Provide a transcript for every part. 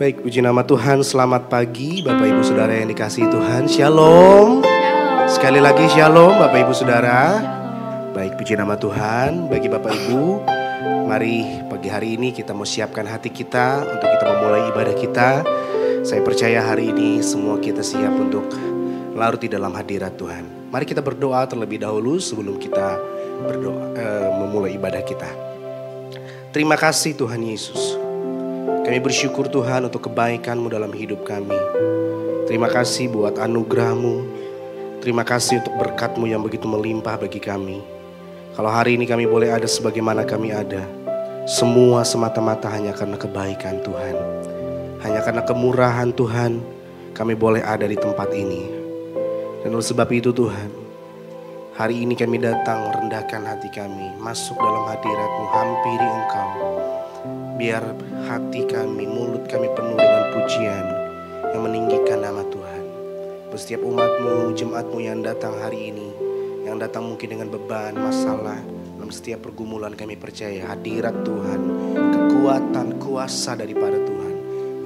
Baik, puji nama Tuhan. Selamat pagi Bapak Ibu Saudara yang dikasihi Tuhan. Shalom. Sekali lagi shalom Bapak Ibu Saudara. Baik, puji nama Tuhan. Bagi Bapak Ibu, mari pagi hari ini kita mau siapkan hati kita untuk kita memulai ibadah kita. Saya percaya hari ini semua kita siap untuk larut di dalam hadirat Tuhan. Mari kita berdoa terlebih dahulu sebelum kita memulai ibadah kita. Terima kasih Tuhan Yesus. Kami bersyukur Tuhan untuk kebaikan-Mu dalam hidup kami. Terima kasih buat anugerah-Mu. Terima kasih untuk berkat-Mu yang begitu melimpah bagi kami. Kalau hari ini kami boleh ada sebagaimana kami ada, semua semata-mata hanya karena kebaikan Tuhan. Hanya karena kemurahan Tuhan, kami boleh ada di tempat ini. Dan oleh sebab itu Tuhan, hari ini kami datang merendahkan hati kami, masuk dalam hadirat-Mu, hampiri Engkau. Biar hati kami, mulut kami penuh dengan pujian yang meninggikan nama Tuhan. Setiap umat-Mu, jemaat-Mu yang datang hari ini, yang datang mungkin dengan beban, masalah, dalam setiap pergumulan kami percaya hadirat Tuhan, kekuatan, kuasa daripada Tuhan,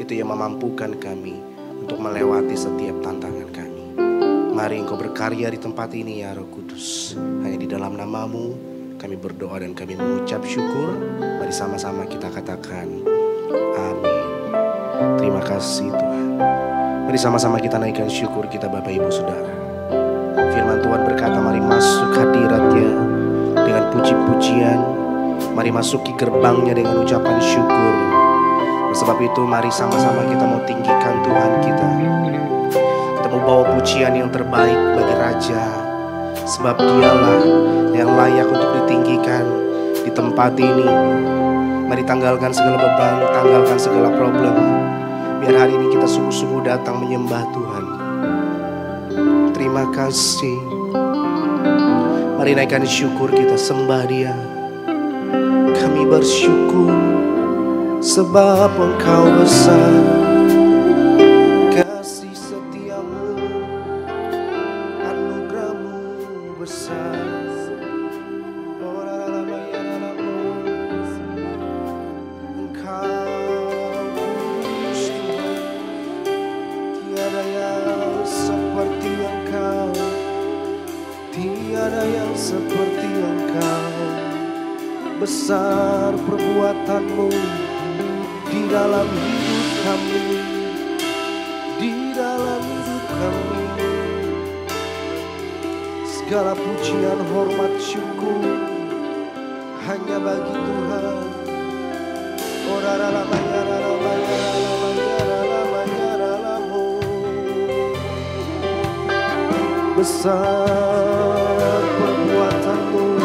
itu yang memampukan kami untuk melewati setiap tantangan kami. Mari Engkau berkarya di tempat ini ya Roh Kudus. Hanya di dalam nama-Mu kami berdoa dan kami mengucap syukur. Mari sama-sama kita katakan amin. Terima kasih Tuhan. Mari sama-sama kita naikkan syukur kita Bapak Ibu Saudara. Firman Tuhan berkata, mari masuk hadirat-Nya dengan puji-pujian. Mari masuki gerbangnya dengan ucapan syukur. Sebab itu mari sama-sama kita mau tinggikan Tuhan kita. Kita mau bawa pujian yang terbaik bagi Raja. Sebab Dialah yang layak untuk ditinggikan di tempat ini. Mari tanggalkan segala beban, tanggalkan segala problem. Biar hari ini kita sungguh-sungguh datang menyembah Tuhan. Terima kasih. Mari naikkan syukur kita, sembah Dia. Kami bersyukur sebab Engkau besar. Kasih setiamu, anugerah-Mu besar. Besar perbuatan-Mu di dalam hidup kami, di dalam hidup kami. Segala pujian, hormat, syukur hanya bagi Tuhan. Besar perbuatan-Mu,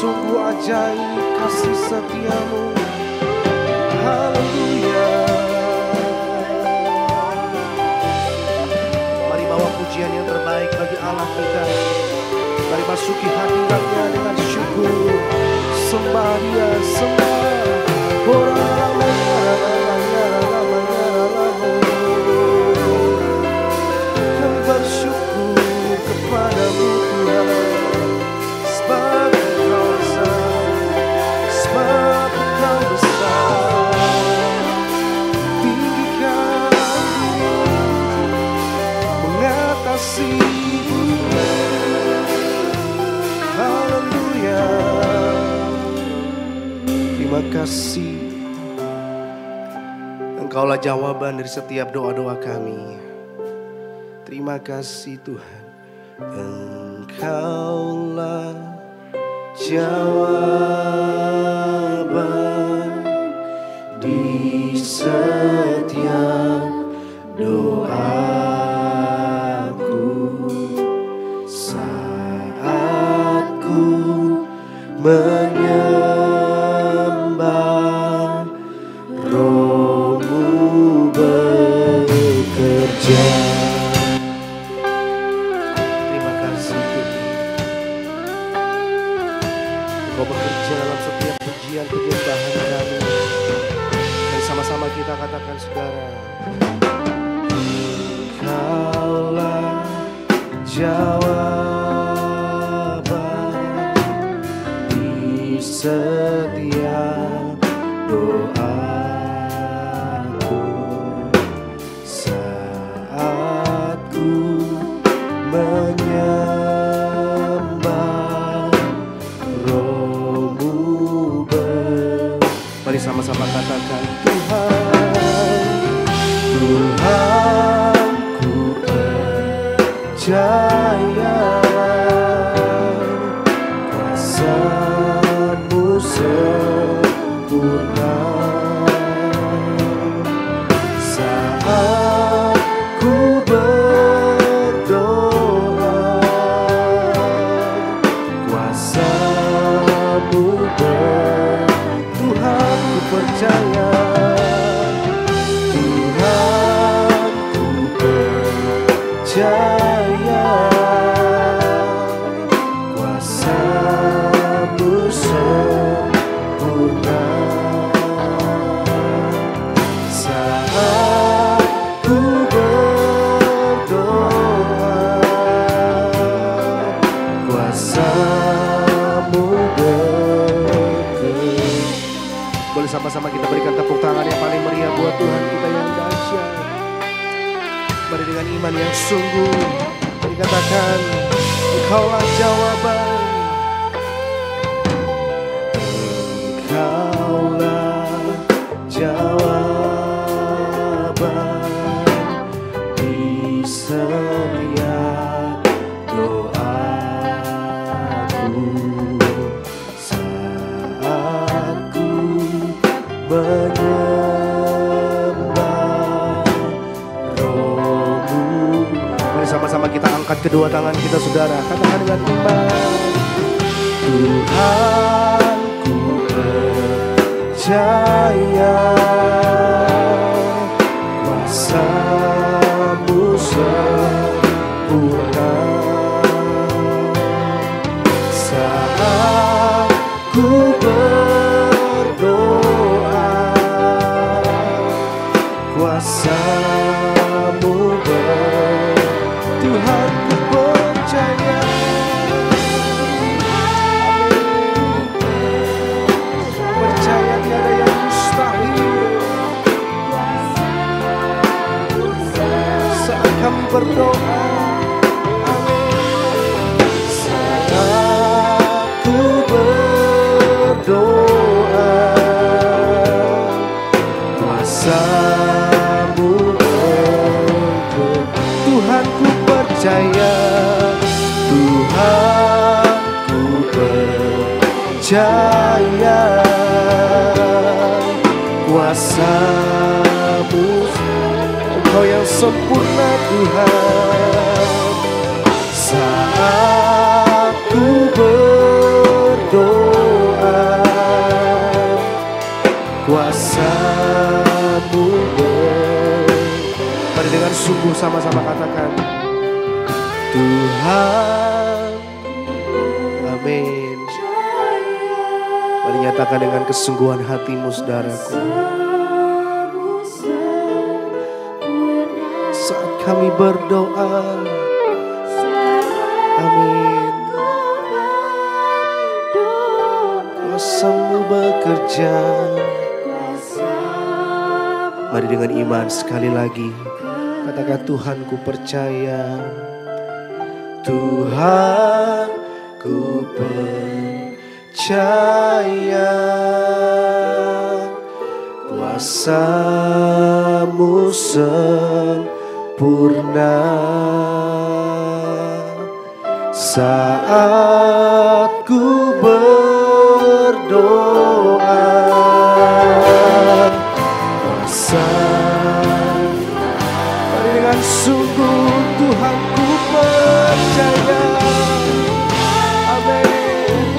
sungguh ajaib kasih setia-Mu. Haleluya. Mari bawa pujian yang terbaik bagi Allah kita. Mari masuki hadirat-Nya dengan syukur. Sembah Dia, sembah. Kami bersyukur kepada-Mu Tuhan. Sebab Engkau besar, sebab Engkau besar. Tinggikan mengatasi dunia. Haleluya. Terima kasih. Engkaulah jawaban dari setiap doa-doa kami. Terima kasih Tuhan. Engkaulah jawaban di setiap doaku saat ku menyembah, Roh-Mu bekerja. Engkau bekerja dalam setiap pujian penyembahan kami. Dan sama-sama kita katakan saudara, Engkaulah jawaban di setiap doaku Mari sama-sama katakan Tuhan, Tuhan ku percaya kuasa-Mu sempurna. Saat ku berdoa, kuasa-Mu Tuhan ku percaya, Tuhan ku percaya kuasa-Mu sempurna. Saat ku berdoa, kuasa-Mu Boleh sama-sama kita berikan tepuk tangan yang paling meriah buat Tuhan kita yang dahsyat. Mari dengan iman yang sungguh mari katakan, Engkaulah jawaban, Engkaulah jawaban di setiap doaku. Saat ku menyembah Roh-Mu. Mari sama-sama kita angkat kedua tangan kita, saudara. Katakan dengan iman, Tuhan ku percaya kuasa-Mu sempurna. Saat ku berdoa, kuasa-Mu Tuhan ku percaya. Percaya tiada yang mustahil. Saat kami berdoa, saat ku berdoa, kuasa-Mu Tuhan ku percaya, Tuhan ku percaya kuasa-Mu, Engkau yang sempurna Tuhan. Saat ku berdoa, kuasa-Mu Mari dengan sungguh sama-sama katakan Tuhan. Amin. Mari nyatakan dengan kesungguhan hatimu, saudaraku. Saat kami berdoa, amin, kuasa-Mu bekerja. Mari dengan iman sekali lagi katakan, Tuhan ku percaya, Tuhan ku percaya kuasa-Mu sempurna. Saat ku berdoa, mari dengan sungguh Tuhan ku percaya. Amin.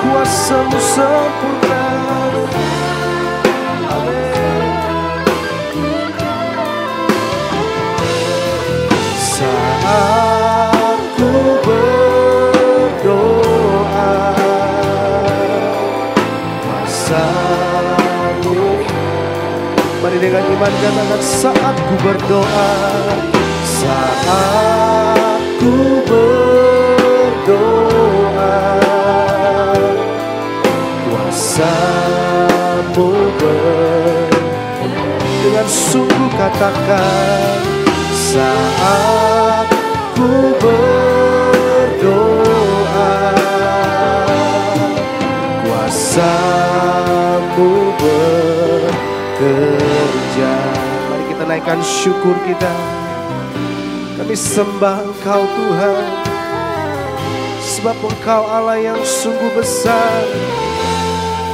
Kuasa-Mu sempurna. Amin. Saat ku berdoa, mari dengan iman katakan, saat ku berdoa, saat ku berdoa, kuasa-Mu dengan sungguh katakan, saat ku berdoa, kuasamu bekerja. Mari kita naikkan syukur kita. Kami sembah Engkau Tuhan, sebab Engkau Allah yang sungguh besar.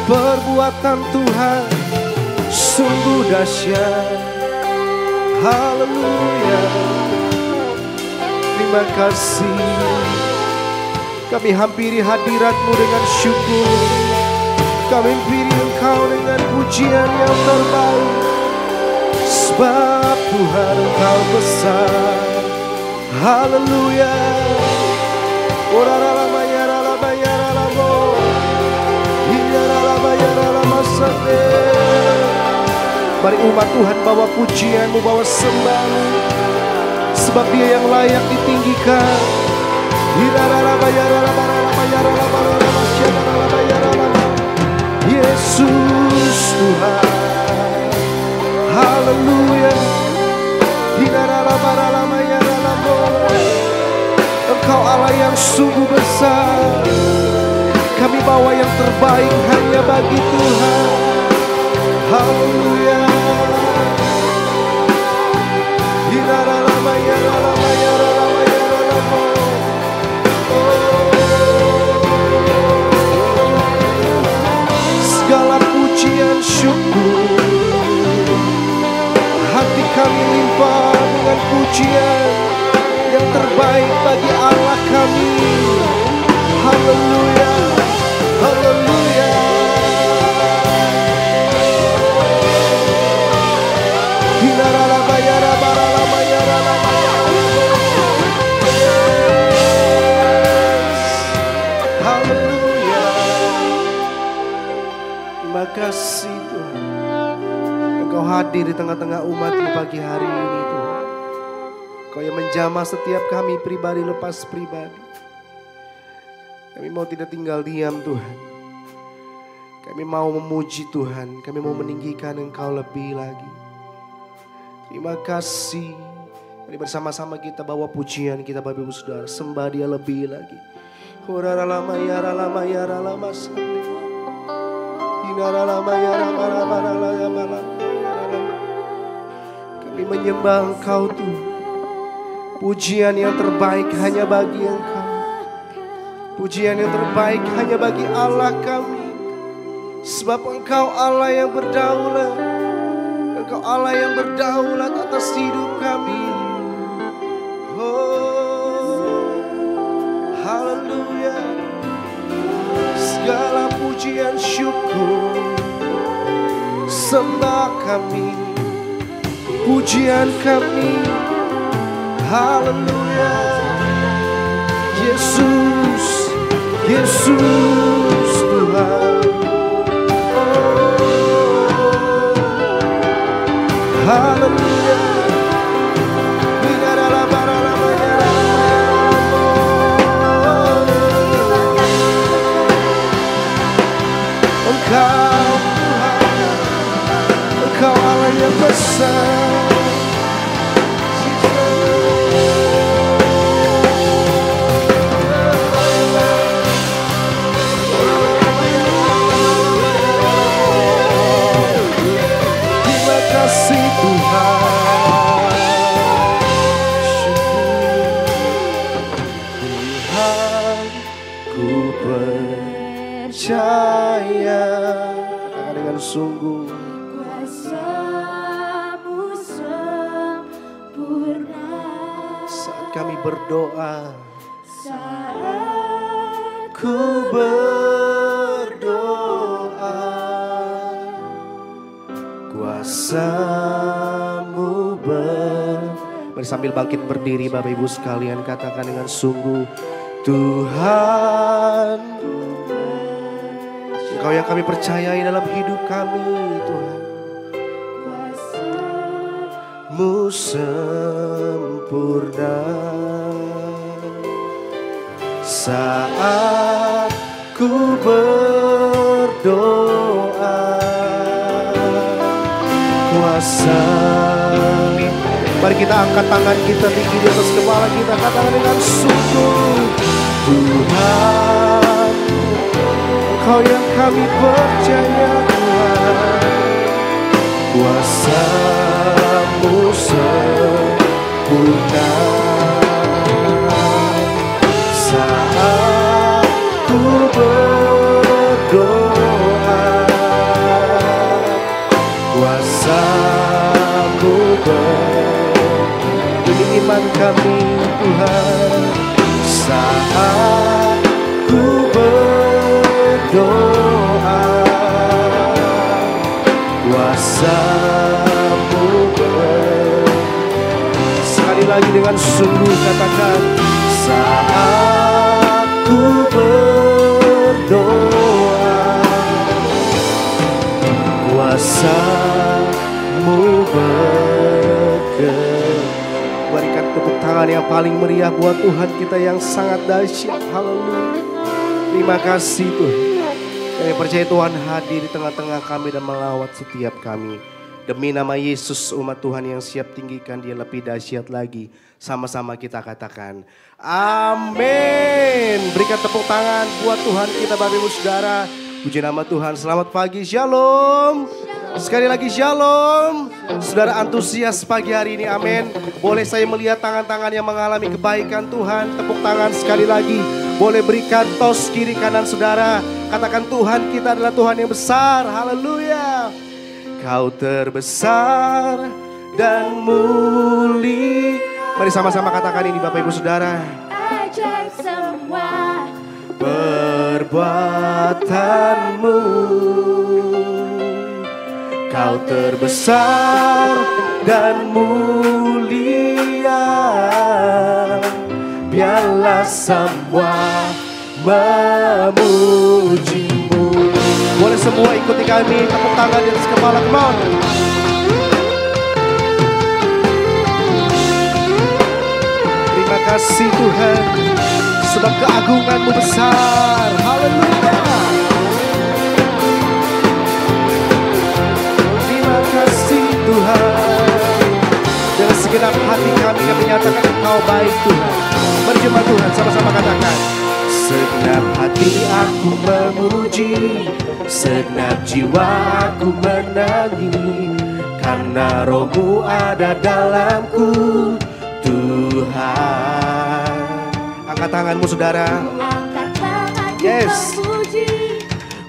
Perbuatan Tuhan sungguh dahsyat. Haleluya. Terima kasih. Kami hampiri hadirat-Mu dengan syukur. Kami hampiri Engkau dengan pujian yang terbaik. Sebab Tuhan Engkau besar. Haleluya. Mari umat Tuhan bawa pujian-Mu, bawa sembah-Mu, sebab Dia yang layak ditinggikan. Yesus Tuhan, haleluya. Engkau Allah yang sungguh besar. Kami bawa yang terbaik hanya bagi Tuhan. Haleluya. Segala pujian syukur, hati kami limpah dengan pujian yang terbaik bagi Allah kami. Haleluya, haleluya. Haleluya. Terima kasih Tuhan, Engkau hadir di tengah-tengah umat-Mu pagi hari ini Tuhan. Engkau yang menjamah setiap kami pribadi lepas pribadi. Kami mau tidak tinggal diam Tuhan. Kami mau memuji Tuhan. Kami mau meninggikan Engkau lebih lagi. Terima kasih. Mari bersama-sama kita bawa pujian kita Bapak Ibu Saudara. Sembah Dia lebih lagi. Kami menyembah Engkau Tuhan. Pujian yang terbaik hanya bagi Engkau. Pujian yang terbaik hanya bagi Allah kami. Sebab Engkau Allah yang berdaulat. Engkau Allah yang berdaulat atas hidup kami. Oh, haleluya. Segala pujian syukur, sembah kami, pujian kami. Haleluya. Yesus, Yesus Tuhan. Haleluya. Engkau Tuhan, Engkau Allah yang besar. Terima kasih Tuhan. Tuhan, ku percaya. Katakan dengan sungguh. Kuasa-Mu sempurna. Saat kami berdoa, Saat ku berdoa, kuasa-Mu Mari sambil bangkit berdiri Bapak Ibu sekalian, katakan dengan sungguh. Tuhan, Engkau yang kami percayai dalam hidup kami Tuhan. Mu sempurna. Saat ku berdoa, kuasa. Mari kita angkat tangan kita tinggi di atas kepala kita, katakan dengan sungguh. Tuhan, Engkau Engkau yang kami percaya Tuhan. Kuasa-Mu sempurna saat ku berdoa. Kuasa-Mu ini iman kami Tuhan. Saat ku berdoa, kuasa-Mu sekali lagi dengan sungguh katakan, saat ku berdoa, kuasa-Mu bergerak. Berikan tepuk tangan yang paling meriah buat Tuhan kita yang sangat dahsyat. Haleluya. Terima kasih Tuhan. Kami percaya Tuhan hadir di tengah-tengah kami dan melawat setiap kami. Demi nama Yesus, umat Tuhan yang siap tinggikan Dia lebih dahsyat lagi. Sama-sama kita katakan amin. Berikan tepuk tangan buat Tuhan kita Bapak Ibu Saudara. Puji nama Tuhan. Selamat pagi, shalom. Sekali lagi shalom. Saudara antusias pagi hari ini, amin. Boleh saya melihat tangan-tangan yang mengalami kebaikan Tuhan. Tepuk tangan sekali lagi. Boleh berikan tos kiri kanan saudara. Katakan Tuhan kita adalah Tuhan yang besar. Haleluya. Kau terbesar dan mulia. Mari sama-sama katakan ini Bapak Ibu Saudara. Ajaib semua perbuatanmu. Kau terbesar dan mulia. Biarlah semua memuji-Mu. Boleh semua ikuti kami, tepuk tangan di atas kepala, come on. Terima kasih Tuhan, sebab keagungan-Mu besar. Haleluya. Terima kasih Tuhan. Dengan segenap hati kami menyatakan Engkau baik Tuhan. Mari jemaat Tuhan sama-sama katakan. Segenap hati aku memuji, segenap jiwa aku menangi, karena Roh-Mu ada dalamku, Tuhan. Angkat tanganmu saudara. Angkat tanganku Yes. memuji.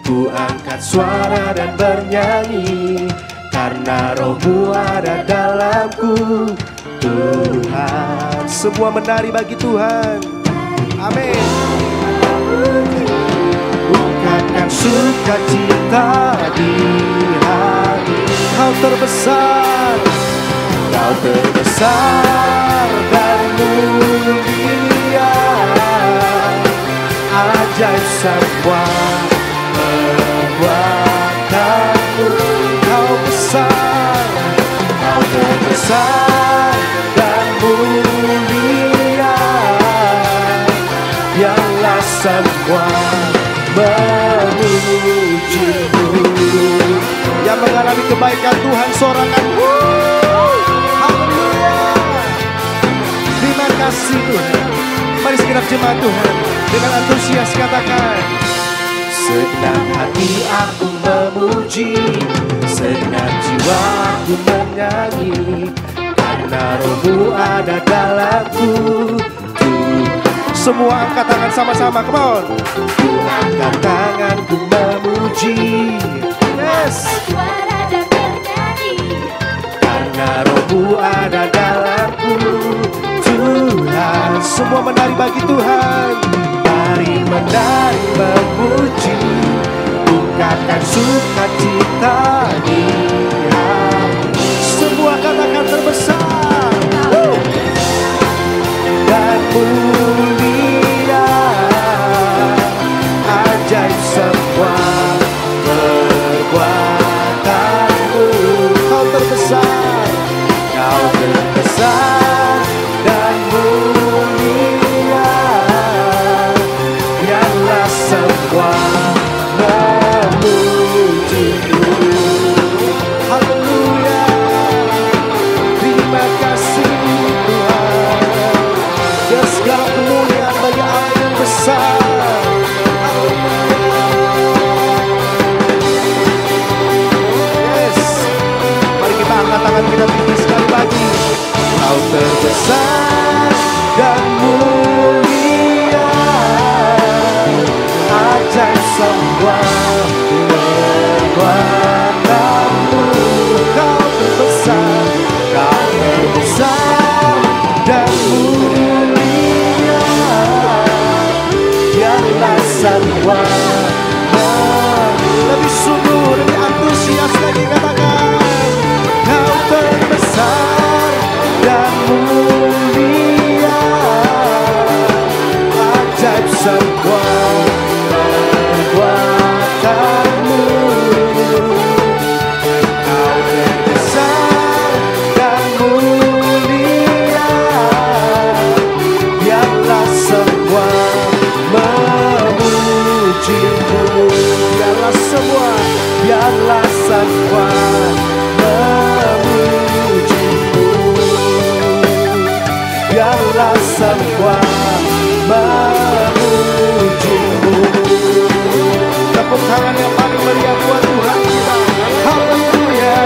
Ku angkat suara dan bernyanyi, karena Roh-Mu ada dalamku, Tuhan. Semua menari bagi Tuhan. Amin. Ungkapkan sukacita di hati. Kau terbesar, Kau terbesar dan mulia. Ajaib semua perbuatanmu. Kau besar, Kau terbesar dan mulia. Biarlah semua memuji-Mu. Yang mengalami kebaikan Tuhan sorangan. Haleluya. Terima kasih Tuhan. Mari segenap jemaat Tuhan dengan antusias katakan. Segenap hati aku memuji, segenap jiwa aku menyanyi, karena Roh-Mu ada dalamku, Tuhan. Semua angkat tangan sama-sama, come on. Ku angkat tanganku memuji, yes. Suara dan bernyanyi, Karena Roh-Mu ada dalamku, Tuhan. Semua menari bagi Tuhan. Mari menari memuji, ungkapkan sukacita di hati. Semua katakan terbesar dan mulia. Ajaib semua perbuatanmu. Kau terbesar, Kau terbesar dan mulia. Biarlah semua memuji-Mu. Haleluya. semua, biarlah semua memujimu. Biarlah semua memujimu. Tepuk tangan yang paling meriah buat Tuhan kita. Haleluya.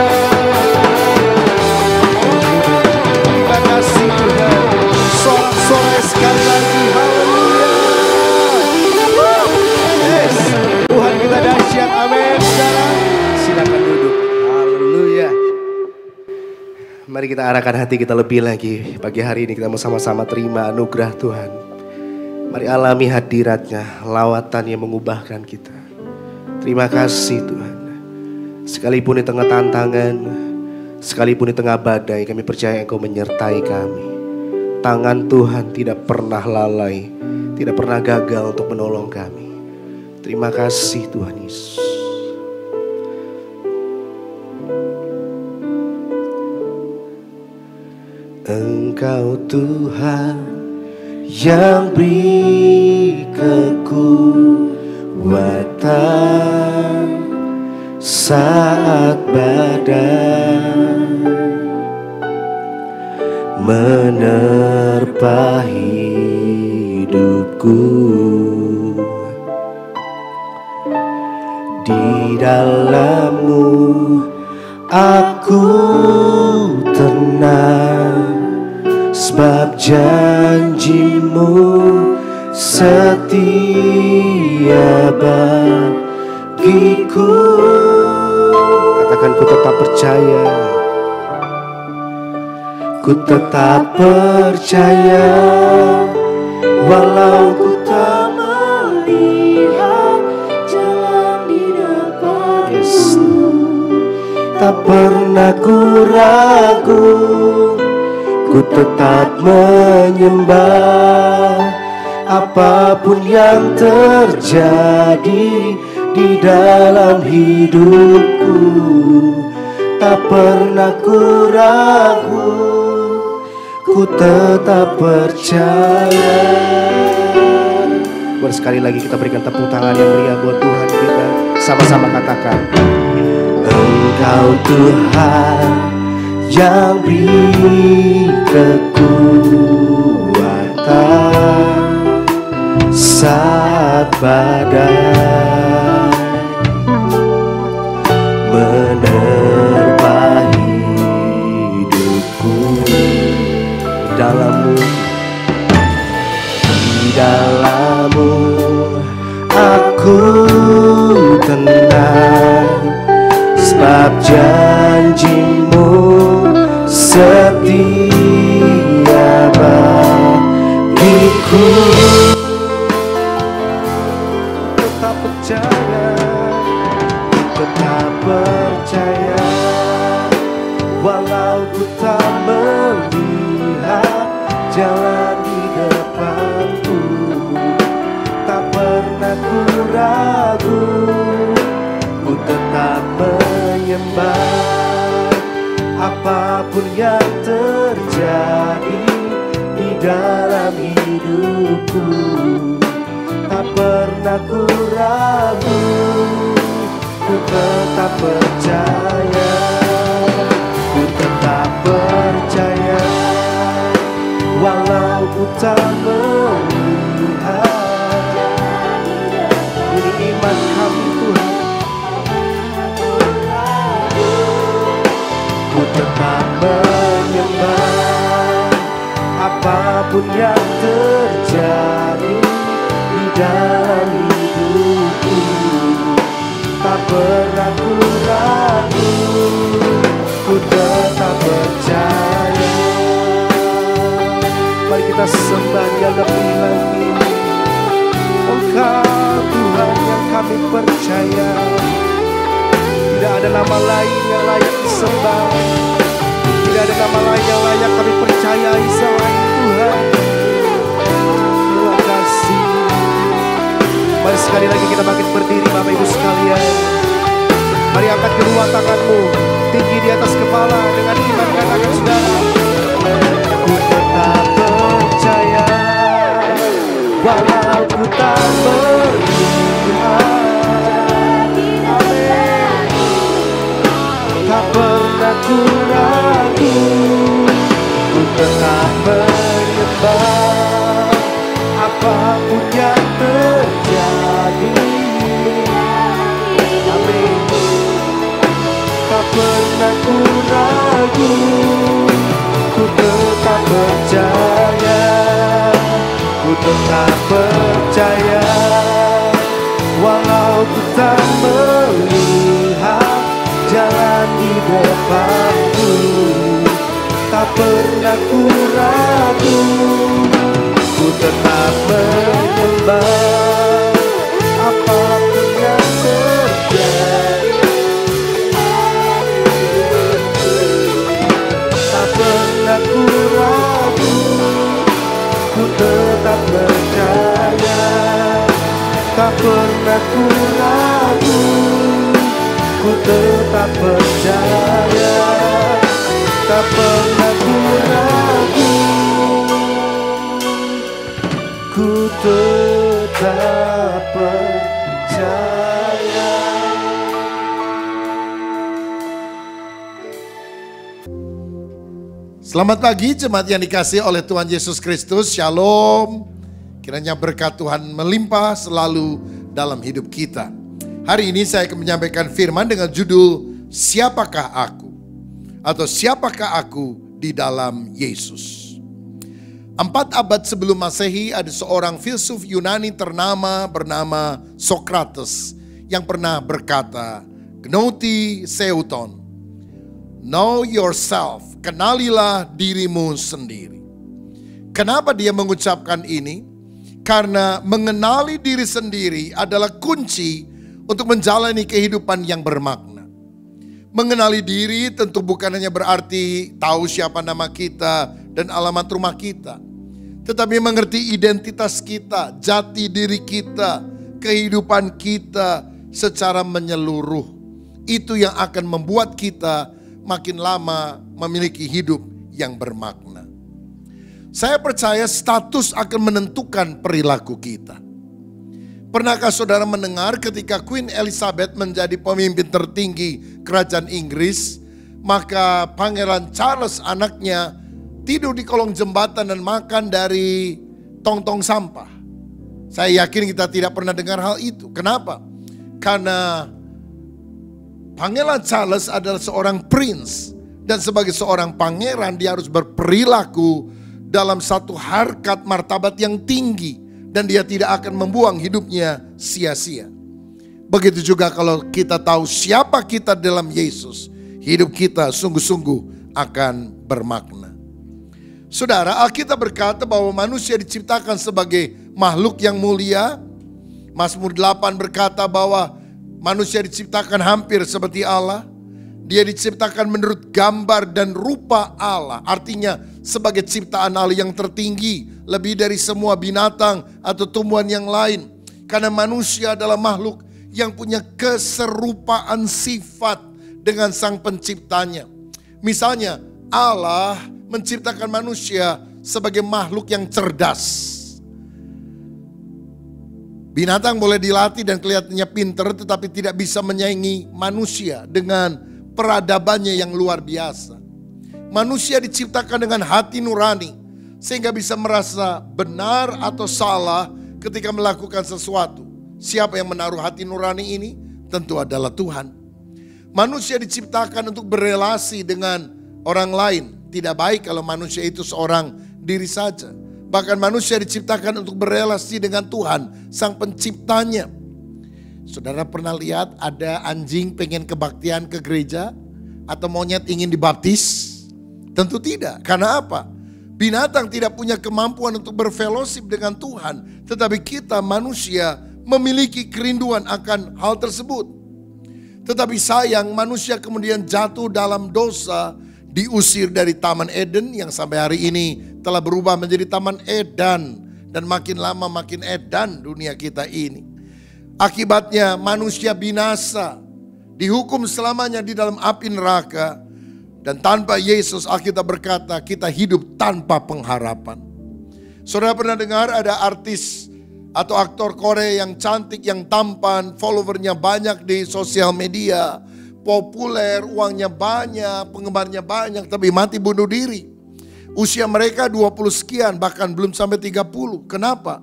Terima kasih Tuhan. Sorak-sorai sekali lagi. Haleluya. Yes. Tuhan kita dahsyat. Amin. Sekarang silakan duduk. Haleluya. Mari kita arahkan hati kita lebih lagi. Pagi hari ini kita mau sama-sama terima anugerah Tuhan. Mari alami hadiratnya, lawatan yang mengubahkan kita. Terima kasih Tuhan. Sekalipun di tengah tantangan, sekalipun di tengah badai, kami percaya Engkau menyertai kami. Tangan Tuhan tidak pernah lalai, tidak pernah gagal untuk menolong kami. Terima kasih Tuhan Yesus. Engkau Tuhan yang beri kekuatan saat badai menerpa hidupku. Di dalam-Mu aku tenang, sebab janji-Mu setia bagiku. Katakan, ku tetap percaya. Ku tetap percaya, walau ku tak melihat jalan di depanku. Tak pernah ku ragu, ku tetap menyembah. Apapun yang terjadi di dalam hidupku, tak pernah ku ragu, ku tetap percaya. Mari sekali lagi kita berikan tepuk tangan yang meriah buat Tuhan kita. Sama-sama katakan, Engkau Tuhan yang beri kekuatan saat badai menerpa hidupku. Di dalam-Mu aku tenang, sebab janji-Mu setia bagiku. Tetap percaya, tetap percaya, walau ku tak melihat jalan di depanku. Tak pernah ku ragu, ku tetap menyembah. Apapun yang terjadi di dalam hidupku, tak pernah ku ragu, ku tetap percaya. Ku tetap percaya, walau ku tak melihat. Ini iman kami Tuhan. Ku tetap menyembah. Apapun yang terjadi di dalam hidupku, tak pernah ku ragu, ku tetap percaya. Mari kita sembah Dia lebih lagi. Engkau Tuhan yang kami percaya. Tidak ada nama lain yang layak disembah, tidak ada nama lain yang layak kami percayai selain Tuhan. Terima kasih. Mari sekali lagi kita bangkit berdiri Bapak Ibu sekalian. Mari angkat kedua tanganmu tinggi di atas kepala dengan iman, katakan saudara, ku tetap percaya, walau ku tak melihat tetap percaya, walau ku tak melihat jalan di depanku, tak pernah ku ragu, ku tetap menyembah apapun yang terjadi. Tak pernah ku ragu, ku tetap percaya. Tak pernah ku ragu, ku tetap percaya. Tak pernah ku ragu, ku tetap percaya. Selamat pagi jemaat yang dikasihi oleh Tuhan Yesus Kristus. Shalom. Kiranya berkat Tuhan melimpah selalu dalam hidup kita. Hari ini saya akan menyampaikan firman dengan judul Siapakah Aku? Atau Siapakah Aku di dalam Yesus. 4 abad sebelum Masehi ada seorang filsuf Yunani ternama bernama Socrates yang pernah berkata, Gnoti Seuton, know yourself, kenalilah dirimu sendiri. Kenapa dia mengucapkan ini? Karena mengenali diri sendiri adalah kunci untuk menjalani kehidupan yang bermakna. Mengenali diri tentu bukan hanya berarti tahu siapa nama kita dan alamat rumah kita. Tetapi mengerti identitas kita, jati diri kita, kehidupan kita secara menyeluruh. Itu yang akan membuat kita makin lama memiliki hidup yang bermakna. Saya percaya status akan menentukan perilaku kita. Pernahkah saudara mendengar ketika Queen Elizabeth menjadi pemimpin tertinggi kerajaan Inggris, maka Pangeran Charles anaknya tidur di kolong jembatan dan makan dari tong-tong sampah? Saya yakin kita tidak pernah dengar hal itu. Kenapa? Karena Pangeran Charles adalah seorang prince, dan sebagai seorang pangeran dia harus berperilaku dalam satu harkat martabat yang tinggi. Dan dia tidak akan membuang hidupnya sia-sia. Begitu juga kalau kita tahu siapa kita dalam Yesus, hidup kita sungguh-sungguh akan bermakna. Saudara, Alkitab berkata bahwa manusia diciptakan sebagai makhluk yang mulia. Mazmur 8 berkata bahwa manusia diciptakan hampir seperti Allah. Dia diciptakan menurut gambar dan rupa Allah. Artinya sebagai ciptaan Allah yang tertinggi, lebih dari semua binatang atau tumbuhan yang lain. Karena manusia adalah makhluk yang punya keserupaan sifat dengan sang penciptanya. Misalnya Allah menciptakan manusia sebagai makhluk yang cerdas. Binatang boleh dilatih dan kelihatannya pintar, tetapi tidak bisa menyaingi manusia dengan peradabannya yang luar biasa. Manusia diciptakan dengan hati nurani, sehingga bisa merasa benar atau salah ketika melakukan sesuatu. Siapa yang menaruh hati nurani ini? Tentu adalah Tuhan. Manusia diciptakan untuk berelasi dengan orang lain. Tidak baik kalau manusia itu seorang diri saja. Bahkan manusia diciptakan untuk berelasi dengan Tuhan, sang penciptanya. Saudara pernah lihat ada anjing pengen kebaktian ke gereja? Atau monyet ingin dibaptis? Tentu tidak. Karena apa? Binatang tidak punya kemampuan untuk berfellowship dengan Tuhan. Tetapi kita manusia memiliki kerinduan akan hal tersebut. Tetapi sayang, manusia kemudian jatuh dalam dosa, diusir dari Taman Eden yang sampai hari ini telah berubah menjadi Taman Edan. Dan makin lama makin edan dunia kita ini. Akibatnya manusia binasa, dihukum selamanya di dalam api neraka. Dan tanpa Yesus, Alkitab berkata kita hidup tanpa pengharapan. Saudara pernah dengar ada artis atau aktor Korea yang cantik, yang tampan, followernya banyak di sosial media, populer, uangnya banyak, penggemarnya banyak, tapi mati bunuh diri. Usia mereka 20 sekian, bahkan belum sampai 30. Kenapa?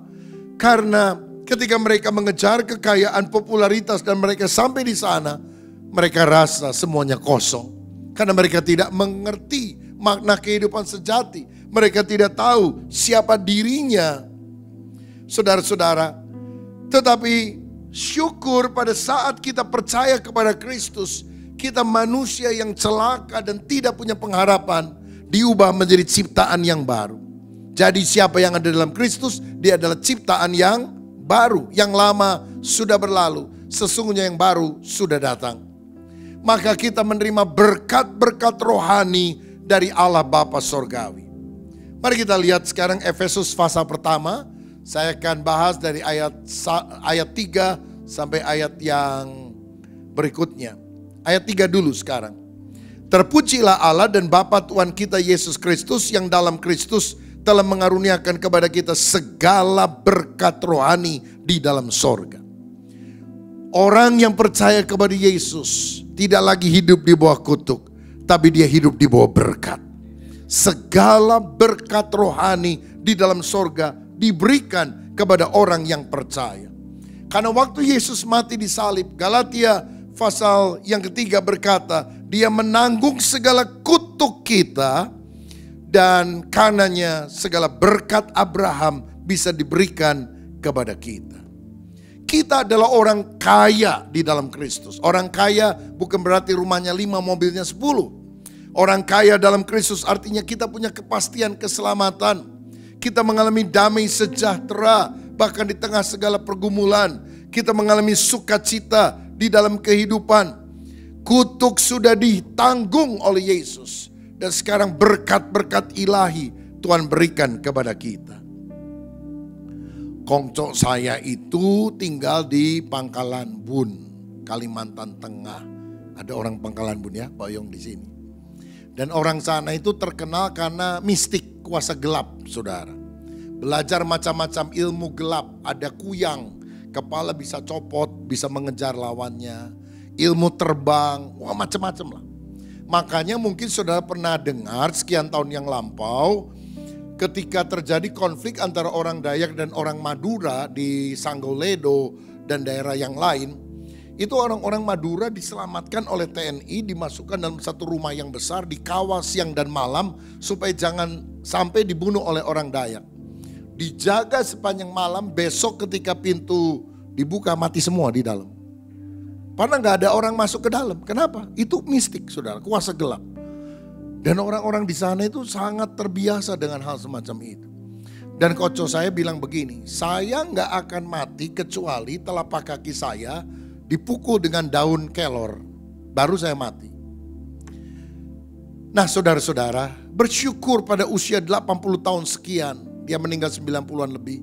Karena ketika mereka mengejar kekayaan, popularitas, dan mereka sampai di sana, mereka rasa semuanya kosong. Karena mereka tidak mengerti makna kehidupan sejati. Mereka tidak tahu siapa dirinya. saudara-saudara. Tetapi syukur pada saat kita percaya kepada Kristus, kita manusia yang celaka dan tidak punya pengharapan diubah menjadi ciptaan yang baru. Jadi siapa yang ada dalam Kristus, dia adalah ciptaan yang baru. Yang lama sudah berlalu, sesungguhnya yang baru sudah datang. Maka kita menerima berkat-berkat rohani dari Allah Bapa Sorgawi. Mari kita lihat sekarang Efesus pasal pertama. Saya akan bahas dari ayat 3 sampai ayat yang berikutnya. Ayat 3 dulu sekarang. Terpujilah Allah dan Bapa Tuhan kita Yesus Kristus yang dalam Kristus telah mengaruniakan kepada kita segala berkat rohani di dalam sorga. Orang yang percaya kepada Yesus tidak lagi hidup di bawah kutuk, tapi dia hidup di bawah berkat. Segala berkat rohani di dalam sorga diberikan kepada orang yang percaya. Karena waktu Yesus mati di salib, Galatia pasal yang ketiga berkata, dia menanggung segala kutuk kita dan karenanya segala berkat Abraham bisa diberikan kepada kita. Kita adalah orang kaya di dalam Kristus. Orang kaya bukan berarti rumahnya 5, mobilnya 10. Orang kaya dalam Kristus artinya kita punya kepastian keselamatan. Kita mengalami damai sejahtera bahkan di tengah segala pergumulan. Kita mengalami sukacita di dalam kehidupan. Kutuk sudah ditanggung oleh Yesus. Dan sekarang berkat-berkat ilahi Tuhan berikan kepada kita. Kongco saya itu tinggal di Pangkalan Bun, Kalimantan Tengah. Ada orang Pangkalan Bun ya, Pak Yong di sini. Dan orang sana itu terkenal karena mistik, kuasa gelap, saudara. Belajar macam-macam ilmu gelap, ada kuyang, kepala bisa copot, bisa mengejar lawannya. Ilmu terbang, wah macam-macam lah. Makanya mungkin saudara pernah dengar sekian tahun yang lampau, ketika terjadi konflik antara orang Dayak dan orang Madura di Sanggoledo dan daerah yang lain, itu orang-orang Madura diselamatkan oleh TNI, dimasukkan dalam satu rumah yang besar, dikawal siang dan malam supaya jangan sampai dibunuh oleh orang Dayak. Dijaga sepanjang malam, besok ketika pintu dibuka mati semua di dalam. Karena gak ada orang masuk ke dalam. Kenapa? Itu mistik, saudara, kuasa gelap. Dan orang-orang di sana itu sangat terbiasa dengan hal semacam itu. Dan koco saya bilang begini, saya gak akan mati kecuali telapak kaki saya dipukul dengan daun kelor, baru saya mati. Nah saudara-saudara, bersyukur pada usia 80 tahun sekian, dia meninggal 90-an lebih.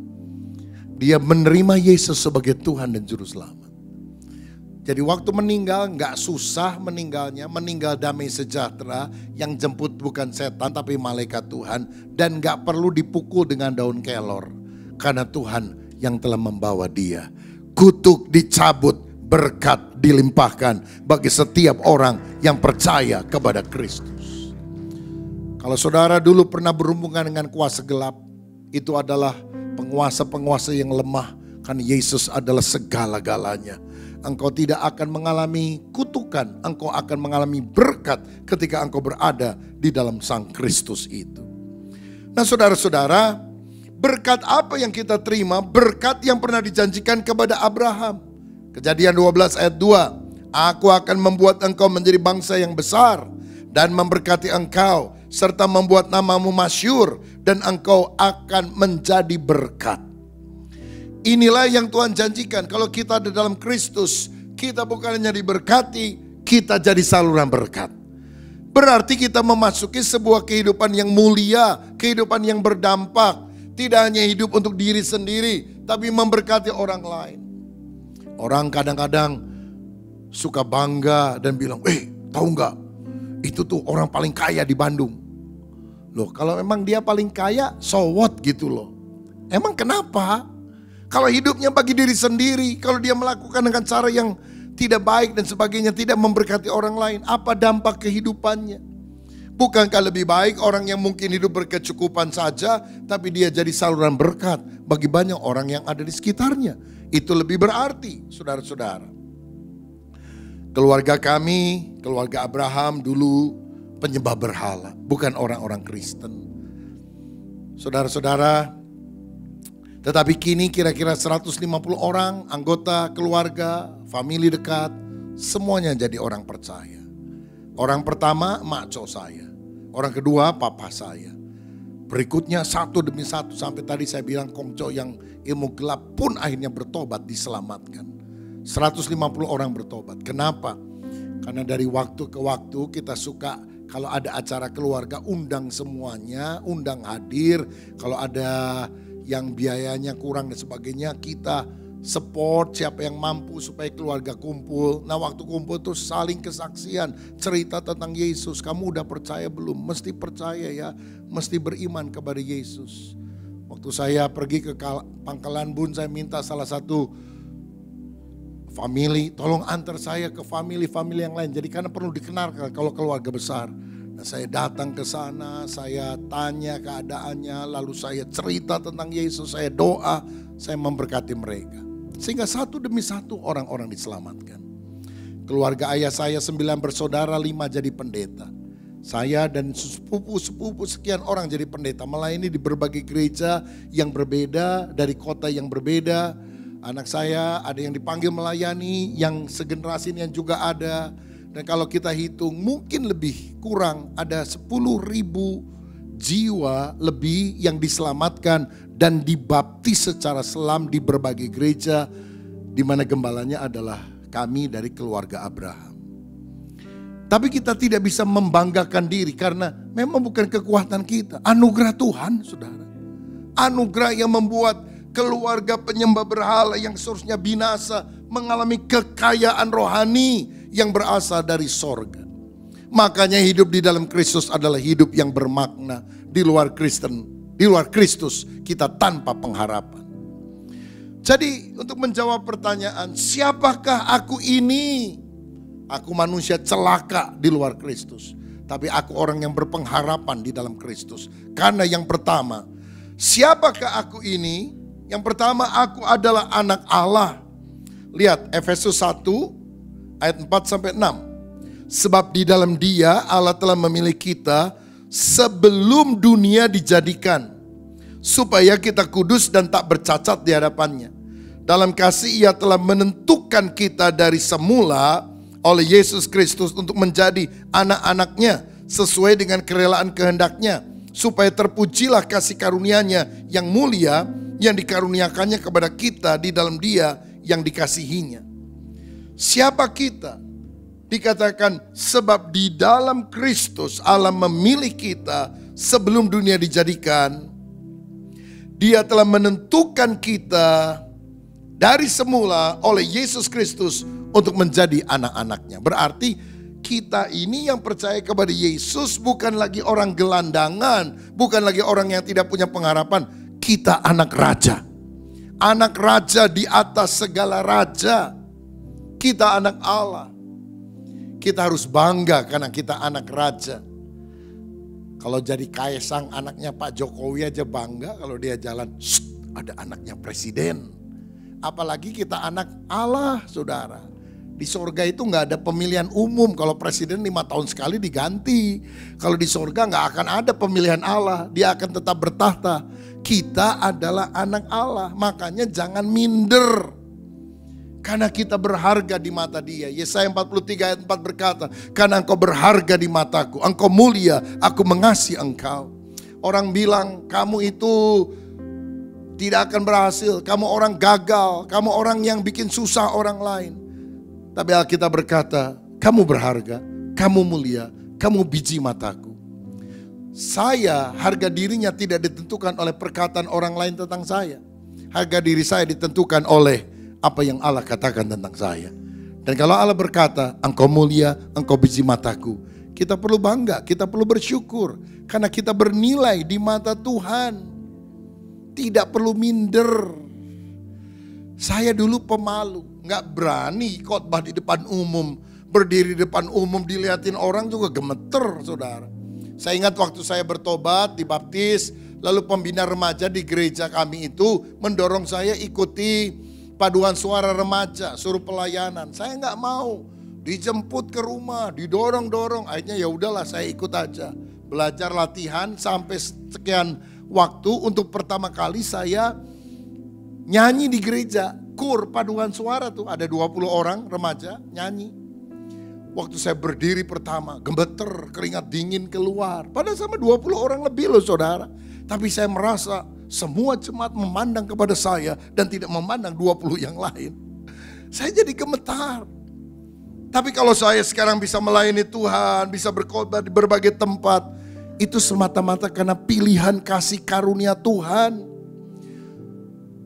Dia menerima Yesus sebagai Tuhan dan Juru Selamat. Jadi waktu meninggal gak susah meninggalnya, meninggal damai sejahtera, yang jemput bukan setan tapi malaikat Tuhan. Dan gak perlu dipukul dengan daun kelor, karena Tuhan yang telah membawa dia. Kutuk dicabut, berkat dilimpahkan bagi setiap orang yang percaya kepada Kristus. Kalau saudara dulu pernah berhubungan dengan kuasa gelap, itu adalah penguasa-penguasa yang lemah, karena Yesus adalah segala-galanya. Engkau tidak akan mengalami kutukan, engkau akan mengalami berkat ketika engkau berada di dalam Sang Kristus itu. Nah saudara-saudara, berkat apa yang kita terima? Berkat yang pernah dijanjikan kepada Abraham. Kejadian 12 ayat 2. Aku akan membuat engkau menjadi bangsa yang besar dan memberkati engkau, serta membuat namamu masyhur, dan engkau akan menjadi berkat. Inilah yang Tuhan janjikan. Kalau kita ada dalam Kristus, kita bukan hanya diberkati, kita jadi saluran berkat. Berarti kita memasuki sebuah kehidupan yang mulia, kehidupan yang berdampak. Tidak hanya hidup untuk diri sendiri, tapi memberkati orang lain. Orang kadang-kadang suka bangga dan bilang, tahu nggak? Itu tuh orang paling kaya di Bandung. Loh, kalau memang dia paling kaya, so what gitu loh. Emang kenapa? Kalau hidupnya bagi diri sendiri, kalau dia melakukan dengan cara yang tidak baik dan sebagainya, tidak memberkati orang lain, apa dampak kehidupannya? Bukankah lebih baik orang yang mungkin hidup berkecukupan saja, tapi dia jadi saluran berkat bagi banyak orang yang ada di sekitarnya? Itu lebih berarti, saudara-saudara. Keluarga kami, keluarga Abraham dulu penyembah berhala, bukan orang-orang Kristen. Saudara-saudara, Tetapi kini kira-kira 150 orang, anggota keluarga, famili dekat, semuanya jadi orang percaya. Orang pertama, maco saya. Orang kedua, papa saya. Berikutnya satu demi satu, sampai tadi saya bilang kongco yang ilmu gelap pun akhirnya bertobat, diselamatkan. 150 orang bertobat. Kenapa? Karena dari waktu ke waktu kita suka kalau ada acara keluarga undang semuanya, undang hadir. Kalau ada yang biayanya kurang dan sebagainya, kita support siapa yang mampu supaya keluarga kumpul. Nah waktu kumpul tuh saling kesaksian, cerita tentang Yesus. Kamu udah percaya belum? Mesti percaya ya, mesti beriman kepada Yesus. Waktu saya pergi ke Pangkalan Bun, saya minta salah satu family, tolong antar saya ke family yang lain. Jadi karena perlu dikenal kalau keluarga besar. Nah, saya datang ke sana, saya tanya keadaannya, lalu saya cerita tentang Yesus, saya doa, saya memberkati mereka. Sehingga satu demi satu orang-orang diselamatkan. Keluarga ayah saya 9 bersaudara, 5 jadi pendeta. Saya dan sepupu sekian orang jadi pendeta, melayani di berbagai gereja yang berbeda, dari kota yang berbeda. Anak saya ada yang dipanggil melayani, yang segenerasi yang juga ada. Dan kalau kita hitung mungkin lebih kurang ada 10.000 jiwa lebih yang diselamatkan dan dibaptis secara selam di berbagai gereja, di mana gembalanya adalah kami dari keluarga Abraham. Tapi kita tidak bisa membanggakan diri karena memang bukan kekuatan kita. Anugerah Tuhan, saudara. Anugerah yang membuat keluarga penyembah berhala yang seharusnya binasa mengalami kekayaan rohani yang berasal dari sorga. Makanya hidup di dalam Kristus adalah hidup yang bermakna. Di luar Kristus kita tanpa pengharapan. Jadi untuk menjawab pertanyaan, siapakah aku ini? Aku manusia celaka di luar Kristus. Tapi aku orang yang berpengharapan di dalam Kristus. Karena yang pertama, siapakah aku ini? Yang pertama, aku adalah anak Allah. Lihat Efesus 1 ayat 4-6. Sebab di dalam Dia Allah telah memilih kita sebelum dunia dijadikan, supaya kita kudus dan tak bercacat di hadapannya. Dalam kasih Ia telah menentukan kita dari semula oleh Yesus Kristus untuk menjadi anak-anaknya sesuai dengan kerelaan kehendak-Nya, supaya terpujilah kasih karunia-Nya yang mulia yang dikaruniakannya kepada kita di dalam Dia yang dikasihinya. Siapa kita? Dikatakan sebab di dalam Kristus Allah memilih kita sebelum dunia dijadikan. Dia telah menentukan kita dari semula oleh Yesus Kristus untuk menjadi anak-anaknya. Berarti kita ini yang percaya kepada Yesus bukan lagi orang gelandangan, bukan lagi orang yang tidak punya pengharapan. Kita anak raja. Anak raja di atas segala raja. Kita anak Allah. Kita harus bangga karena kita anak raja. Kalau jadi Kaisang anaknya Pak Jokowi aja bangga kalau dia jalan, ada anaknya presiden. Apalagi kita anak Allah, saudara. Di sorga itu gak ada pemilihan umum. Kalau presiden 5 tahun sekali diganti. Kalau di sorga gak akan ada pemilihan Allah. Dia akan tetap bertahta. Kita adalah anak Allah. Makanya jangan minder. Karena kita berharga di mata Dia. Yesaya 43 ayat 4 berkata, karena engkau berharga di mataku, engkau mulia, aku mengasihi engkau. Orang bilang kamu itu tidak akan berhasil, kamu orang gagal, kamu orang yang bikin susah orang lain. Tapi Alkitab berkata, kamu berharga, kamu mulia, kamu biji mataku. Saya, harga dirinya tidak ditentukan oleh perkataan orang lain tentang saya. Harga diri saya ditentukan oleh apa yang Allah katakan tentang saya. Dan kalau Allah berkata, engkau mulia, engkau biji mataku, kita perlu bangga, kita perlu bersyukur. Karena kita bernilai di mata Tuhan. Tidak perlu minder. Saya dulu pemalu, gak berani khotbah di depan umum. Berdiri di depan umum dilihatin orang juga gemeter, saudara. Saya ingat waktu saya bertobat, dibaptis, lalu pembina remaja di gereja kami itu mendorong saya ikuti paduan suara remaja, suruh pelayanan. Saya nggak mau, dijemput ke rumah, didorong-dorong. Akhirnya ya udahlah, saya ikut aja. Belajar latihan sampai sekian waktu untuk pertama kali saya nyanyi di gereja, kur paduan suara tuh, ada 20 orang remaja nyanyi. Waktu saya berdiri pertama, gemeter, keringat dingin keluar. Padahal sama 20 orang lebih loh saudara. Tapi saya merasa semua jemaat memandang kepada saya dan tidak memandang 20 yang lain. Saya jadi gemetar. Tapi kalau saya sekarang bisa melayani Tuhan, bisa berkhotbah di berbagai tempat, itu semata-mata karena pilihan kasih karunia Tuhan.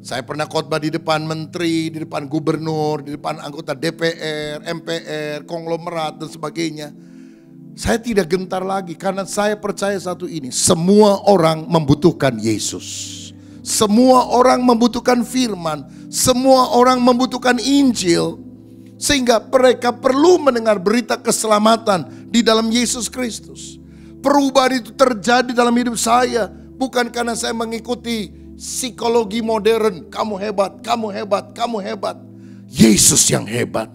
Saya pernah khotbah di depan menteri, di depan gubernur, di depan anggota DPR, MPR, konglomerat dan sebagainya. Saya tidak gentar lagi karena saya percaya satu ini. Semua orang membutuhkan Yesus. Semua orang membutuhkan firman. Semua orang membutuhkan Injil. Sehingga mereka perlu mendengar berita keselamatan di dalam Yesus Kristus. Perubahan itu terjadi dalam hidup saya. Bukan karena saya mengikuti psikologi modern. Kamu hebat, kamu hebat, kamu hebat. Yesus yang hebat.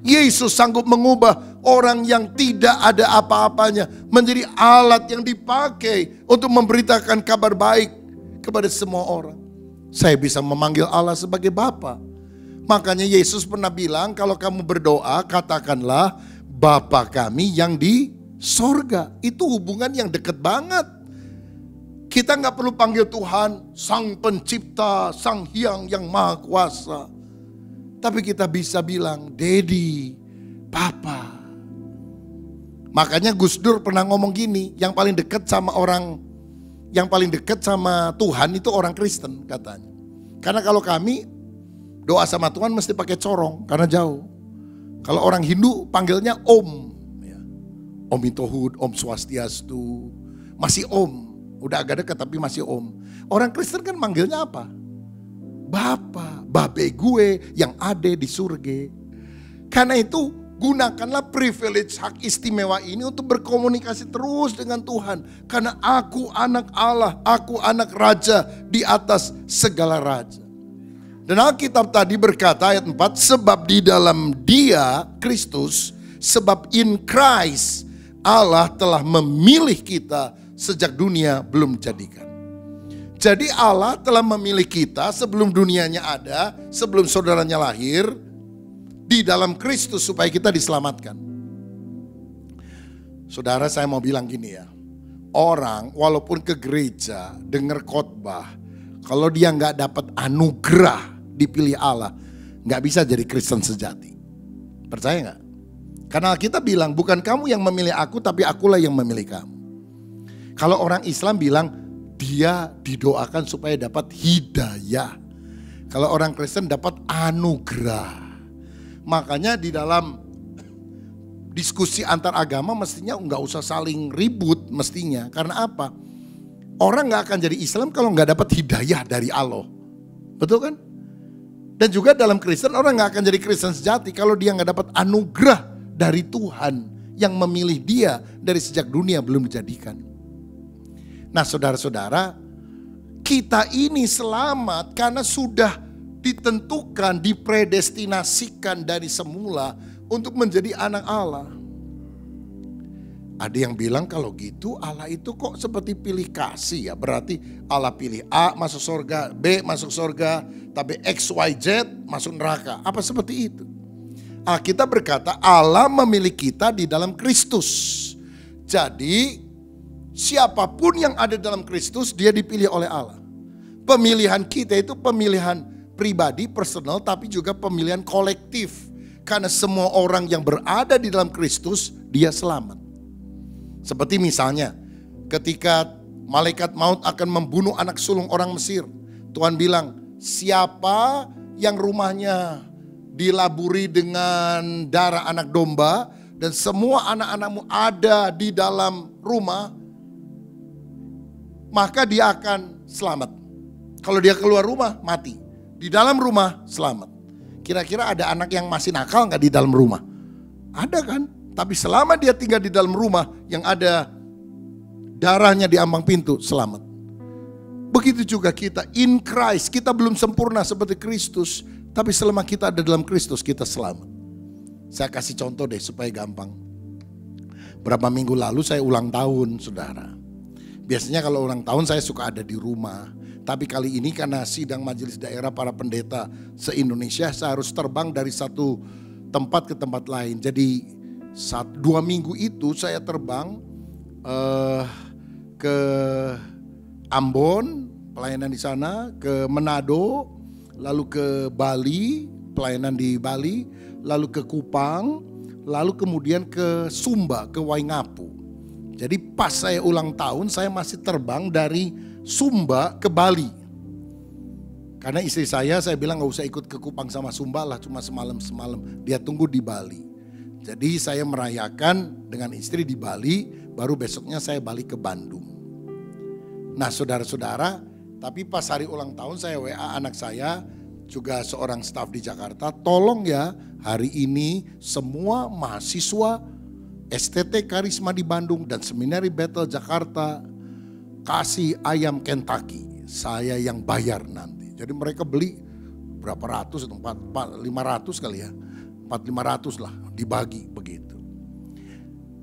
Yesus sanggup mengubah orang yang tidak ada apa-apanya menjadi alat yang dipakai untuk memberitakan kabar baik kepada semua orang. Saya bisa memanggil Allah sebagai Bapa. Makanya Yesus pernah bilang, kalau kamu berdoa katakanlah Bapa kami yang di sorga. Itu hubungan yang dekat banget. Kita nggak perlu panggil Tuhan Sang Pencipta, Sang Hyang yang Maha Kuasa. Tapi kita bisa bilang, Dedi, Papa. Makanya Gus Dur pernah ngomong gini, yang paling dekat sama Tuhan itu orang Kristen katanya. Karena kalau kami doa sama Tuhan mesti pakai corong karena jauh. Kalau orang Hindu panggilnya Om. Ya. Om Itohud, Om Swastiastu, masih Om. Udah agak dekat tapi masih Om. Orang Kristen kan manggilnya apa? Bapa, babe gue yang ada di surga. Karena itu gunakanlah privilege hak istimewa ini untuk berkomunikasi terus dengan Tuhan. Karena aku anak Allah, aku anak raja di atas segala raja. Dan Alkitab tadi berkata ayat 4, sebab di dalam Dia, Kristus, sebab in Christ, Allah telah memilih kita sejak dunia belum dijadikan. Jadi Allah telah memilih kita sebelum dunianya ada, sebelum saudaranya lahir, di dalam Kristus supaya kita diselamatkan. Saudara, saya mau bilang gini ya, orang walaupun ke gereja, dengar khotbah, kalau dia nggak dapat anugerah dipilih Allah, nggak bisa jadi Kristen sejati. Percaya nggak? Karena kita bilang bukan kamu yang memilih aku, tapi akulah yang memilih kamu. Kalau orang Islam bilang dia didoakan supaya dapat hidayah. Kalau orang Kristen dapat anugerah. Makanya di dalam diskusi antar agama mestinya nggak usah saling ribut mestinya. Karena apa? Orang nggak akan jadi Islam kalau nggak dapat hidayah dari Allah. Betul kan? Dan juga dalam Kristen orang nggak akan jadi Kristen sejati kalau dia nggak dapat anugerah dari Tuhan yang memilih dia dari sejak dunia belum dijadikan. Nah saudara-saudara, kita ini selamat karena sudah ditentukan, dipredestinasikan dari semula untuk menjadi anak Allah. Ada yang bilang kalau gitu Allah itu kok seperti pilih kasih ya. Berarti Allah pilih A masuk surga, B masuk surga, tapi X, Y, Z masuk neraka. Apa seperti itu? Kita berkata Allah memilih kita di dalam Kristus. Jadi siapapun yang ada dalam Kristus dia dipilih oleh Allah. Pemilihan kita itu pemilihan pribadi, personal, tapi juga pemilihan kolektif. Karena semua orang yang berada di dalam Kristus dia selamat. Seperti misalnya ketika malaikat maut akan membunuh anak sulung orang Mesir. Tuhan bilang, siapa yang rumahnya dilaburi dengan darah anak domba dan semua anak-anakmu ada di dalam rumah, maka dia akan selamat. Kalau dia keluar rumah, mati. Di dalam rumah, selamat. Kira-kira ada anak yang masih nakal gak di dalam rumah? Ada kan? Tapi selama dia tinggal di dalam rumah yang ada darahnya di ambang pintu, selamat. Begitu juga kita, in Christ, kita belum sempurna seperti Kristus. Tapi selama kita ada dalam Kristus, kita selamat. Saya kasih contoh deh supaya gampang. Berapa minggu lalu saya ulang tahun, saudara. Biasanya kalau ulang tahun saya suka ada di rumah. Tapi kali ini karena sidang majelis daerah para pendeta se-Indonesia, saya harus terbang dari satu tempat ke tempat lain. Jadi 2 minggu itu saya terbang ke Ambon, pelayanan di sana, ke Manado, lalu ke Bali, pelayanan di Bali, lalu ke Kupang, lalu kemudian ke Sumba, ke Waingapu. Jadi pas saya ulang tahun, saya masih terbang dari Sumba ke Bali. Karena istri saya bilang gak usah ikut ke Kupang sama Sumba lah, cuma semalam. Dia tunggu di Bali. Jadi saya merayakan dengan istri di Bali, baru besoknya saya balik ke Bandung. Nah saudara-saudara, tapi pas hari ulang tahun saya WA anak saya, juga seorang staf di Jakarta, tolong ya hari ini semua mahasiswa STT Karisma di Bandung dan Seminari Bethel Jakarta kasih ayam Kentucky, saya yang bayar nanti. Jadi mereka beli berapa ratus, 500 kali ya, 400-500 lah dibagi begitu.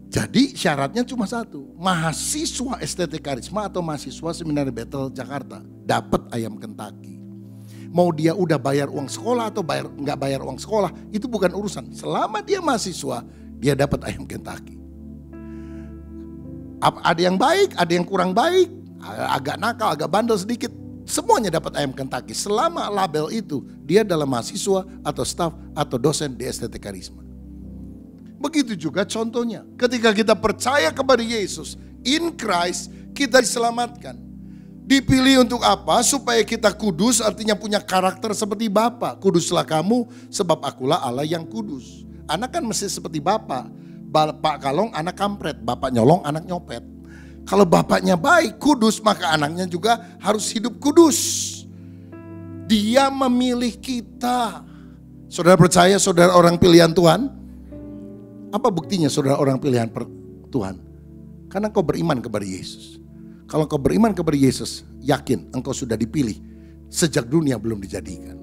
Jadi syaratnya cuma satu, mahasiswa STT Karisma atau mahasiswa Seminari Bethel Jakarta dapat ayam Kentucky. Mau dia udah bayar uang sekolah atau nggak bayar uang sekolah, itu bukan urusan. Selama dia mahasiswa, dia dapat ayam Kentucky. Ada yang baik, ada yang kurang baik, agak nakal, agak bandel sedikit, semuanya dapat ayam Kentucky. Selama label itu, dia adalah mahasiswa atau staf atau dosen di STT Karisma. Begitu juga contohnya, ketika kita percaya kepada Yesus, in Christ, kita diselamatkan. Dipilih untuk apa? Supaya kita kudus, artinya punya karakter seperti Bapa. Kuduslah kamu sebab akulah Allah yang kudus. Anak kan mesti seperti Bapa. Bapak kalong, anak kampret. Bapak nyolong, anak nyopet. Kalau bapaknya baik, kudus, maka anaknya juga harus hidup kudus. Dia memilih kita. Saudara percaya saudara orang pilihan Tuhan? Apa buktinya saudara orang pilihan Tuhan? Karena kau beriman kepada Yesus. Kalau kau beriman kepada Yesus, yakin engkau sudah dipilih sejak dunia belum dijadikan.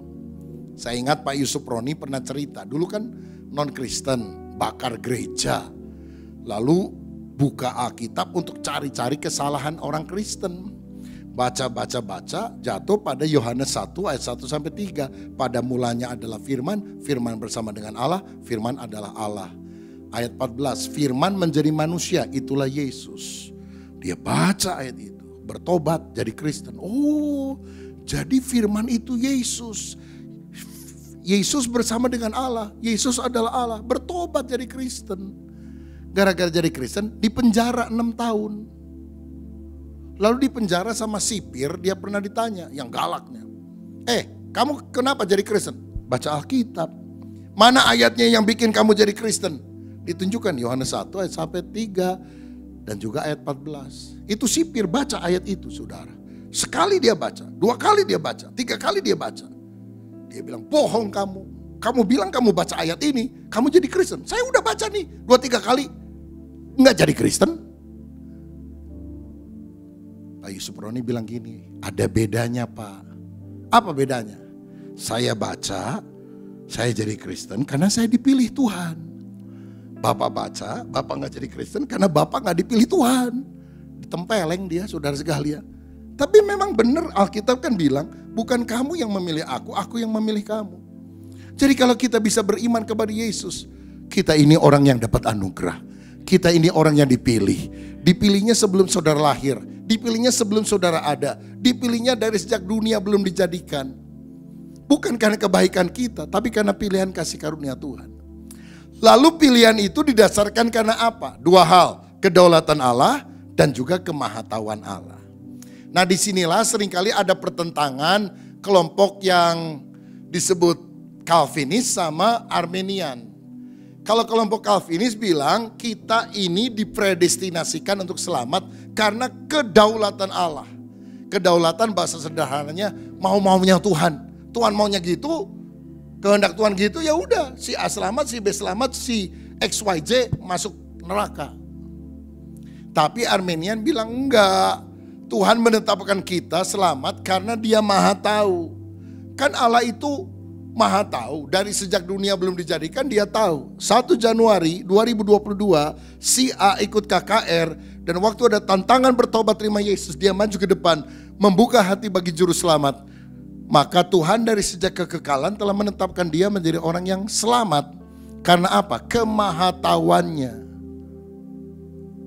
Saya ingat Pak Yusuf Roni pernah cerita, dulu kan non-Kristen, bakar gereja. Lalu buka Alkitab untuk cari-cari kesalahan orang Kristen. Baca, jatuh pada Yohanes 1 ayat 1 sampai 3. Pada mulanya adalah firman, firman bersama dengan Allah, firman adalah Allah. Ayat 14, firman menjadi manusia, itulah Yesus. Dia baca ayat itu, bertobat jadi Kristen. Oh, jadi firman itu Yesus. Yesus bersama dengan Allah, Yesus adalah Allah, bertobat jadi Kristen. Gara-gara jadi Kristen, dipenjara 6 tahun. Lalu dipenjara sama sipir, dia pernah ditanya, yang galaknya. Kamu kenapa jadi Kristen? Baca Alkitab. Mana ayatnya yang bikin kamu jadi Kristen? Ditunjukkan Yohanes 1 ayat sampai 3. Dan juga ayat 14. Itu sipir baca ayat itu saudara. Sekali dia baca, 2 kali dia baca, 3 kali dia baca. Dia bilang bohong kamu. Kamu bilang kamu baca ayat ini, kamu jadi Kristen. Saya udah baca nih 2-3 kali. Enggak jadi Kristen. Pak Yusuf Roni bilang gini, ada bedanya Pak. Apa bedanya? Saya baca, saya jadi Kristen karena saya dipilih Tuhan. Bapak baca, Bapak gak jadi Kristen karena Bapak gak dipilih Tuhan. Ditempeleng dia saudara sekalian. Tapi memang benar Alkitab kan bilang, bukan kamu yang memilih aku yang memilih kamu. Jadi kalau kita bisa beriman kepada Yesus, kita ini orang yang dapat anugerah. Kita ini orang yang dipilih. Dipilihnya sebelum saudara lahir. Dipilihnya sebelum saudara ada. Dipilihnya dari sejak dunia belum dijadikan. Bukan karena kebaikan kita, tapi karena pilihan kasih karunia Tuhan. Lalu pilihan itu didasarkan karena apa? 2 hal, kedaulatan Allah dan juga kemahatauan Allah. Nah disinilah seringkali ada pertentangan kelompok yang disebut Calvinis sama Arminian. Kalau kelompok Calvinis bilang kita ini dipredestinasikan untuk selamat karena kedaulatan Allah. Kedaulatan bahasa sederhananya mau-maunya Tuhan. Tuhan maunya gitu. Kehendak Tuhan gitu ya udah, si A selamat, si B selamat, si XYZ masuk neraka. Tapi Arminian bilang enggak. Tuhan menetapkan kita selamat karena Dia Maha Tahu. Kan Allah itu Maha tahu. Dari sejak dunia belum dijadikan dia tahu. 1 Januari 2022 si A ikut KKR. Dan waktu ada tantangan bertobat terima Yesus, dia maju ke depan. Membuka hati bagi juru selamat. Maka Tuhan dari sejak kekekalan telah menetapkan dia menjadi orang yang selamat. Karena apa? Kemahatauannya.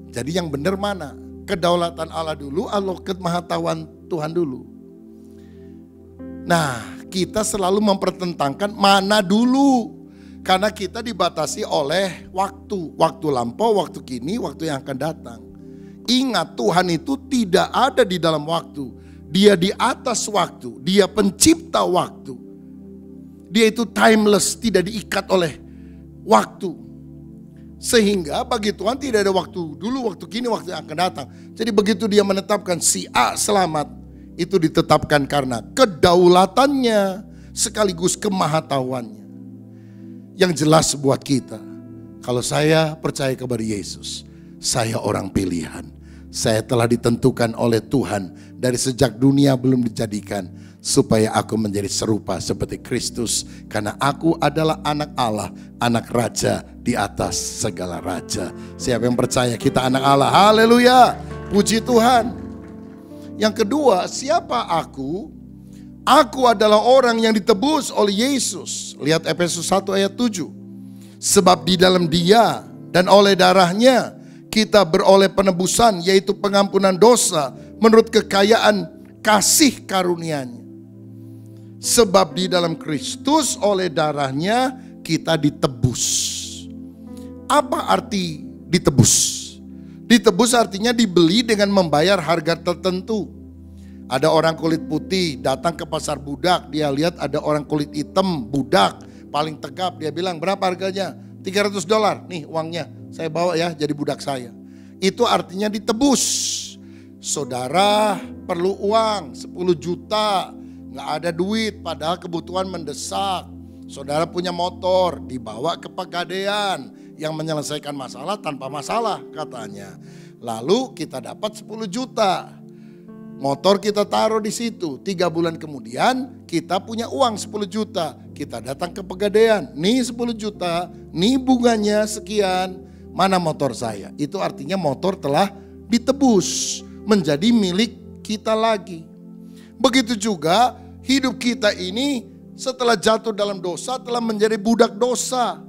Jadi yang benar mana? Kedaulatan Allah dulu atau kemahatauan Tuhan dulu? Nah, kita selalu mempertentangkan mana dulu. Karena kita dibatasi oleh waktu. Waktu lampau, waktu kini, waktu yang akan datang. Ingat, Tuhan itu tidak ada di dalam waktu. Dia di atas waktu. Dia pencipta waktu. Dia itu timeless, tidak diikat oleh waktu. Sehingga bagi Tuhan tidak ada waktu dulu, waktu kini, waktu yang akan datang. Jadi begitu dia menetapkan si A selamat, itu ditetapkan karena kedaulatannya sekaligus kemahatauannya. Yang jelas buat kita, kalau saya percaya kepada Yesus, saya orang pilihan. Saya telah ditentukan oleh Tuhan dari sejak dunia belum dijadikan, supaya aku menjadi serupa seperti Kristus. Karena aku adalah anak Allah, anak raja di atas segala raja. Siapa yang percaya kita anak Allah? Haleluya, puji Tuhan. Yang kedua, siapa aku? Aku adalah orang yang ditebus oleh Yesus. Lihat Efesus 1 ayat 7. Sebab di dalam Dia dan oleh darahnya kita beroleh penebusan, yaitu pengampunan dosa menurut kekayaan kasih karunia-Nya. Sebab di dalam Kristus oleh darahnya kita ditebus. Apa arti ditebus? Ditebus artinya dibeli dengan membayar harga tertentu. Ada orang kulit putih datang ke pasar budak, dia lihat ada orang kulit hitam budak paling tegap, dia bilang berapa harganya? $300, nih uangnya, saya bawa ya jadi budak saya. Itu artinya ditebus. Saudara perlu uang 10 juta, gak ada duit padahal kebutuhan mendesak. Saudara punya motor, dibawa ke Pegadaian yang menyelesaikan masalah tanpa masalah katanya. Lalu kita dapat 10 juta. Motor kita taruh di situ. 3 bulan kemudian kita punya uang 10 juta. Kita datang ke Pegadaian. Nih 10 juta, nih bunganya sekian. Mana motor saya? Itu artinya motor telah ditebus menjadi milik kita lagi. Begitu juga hidup kita ini setelah jatuh dalam dosa telah menjadi budak dosa.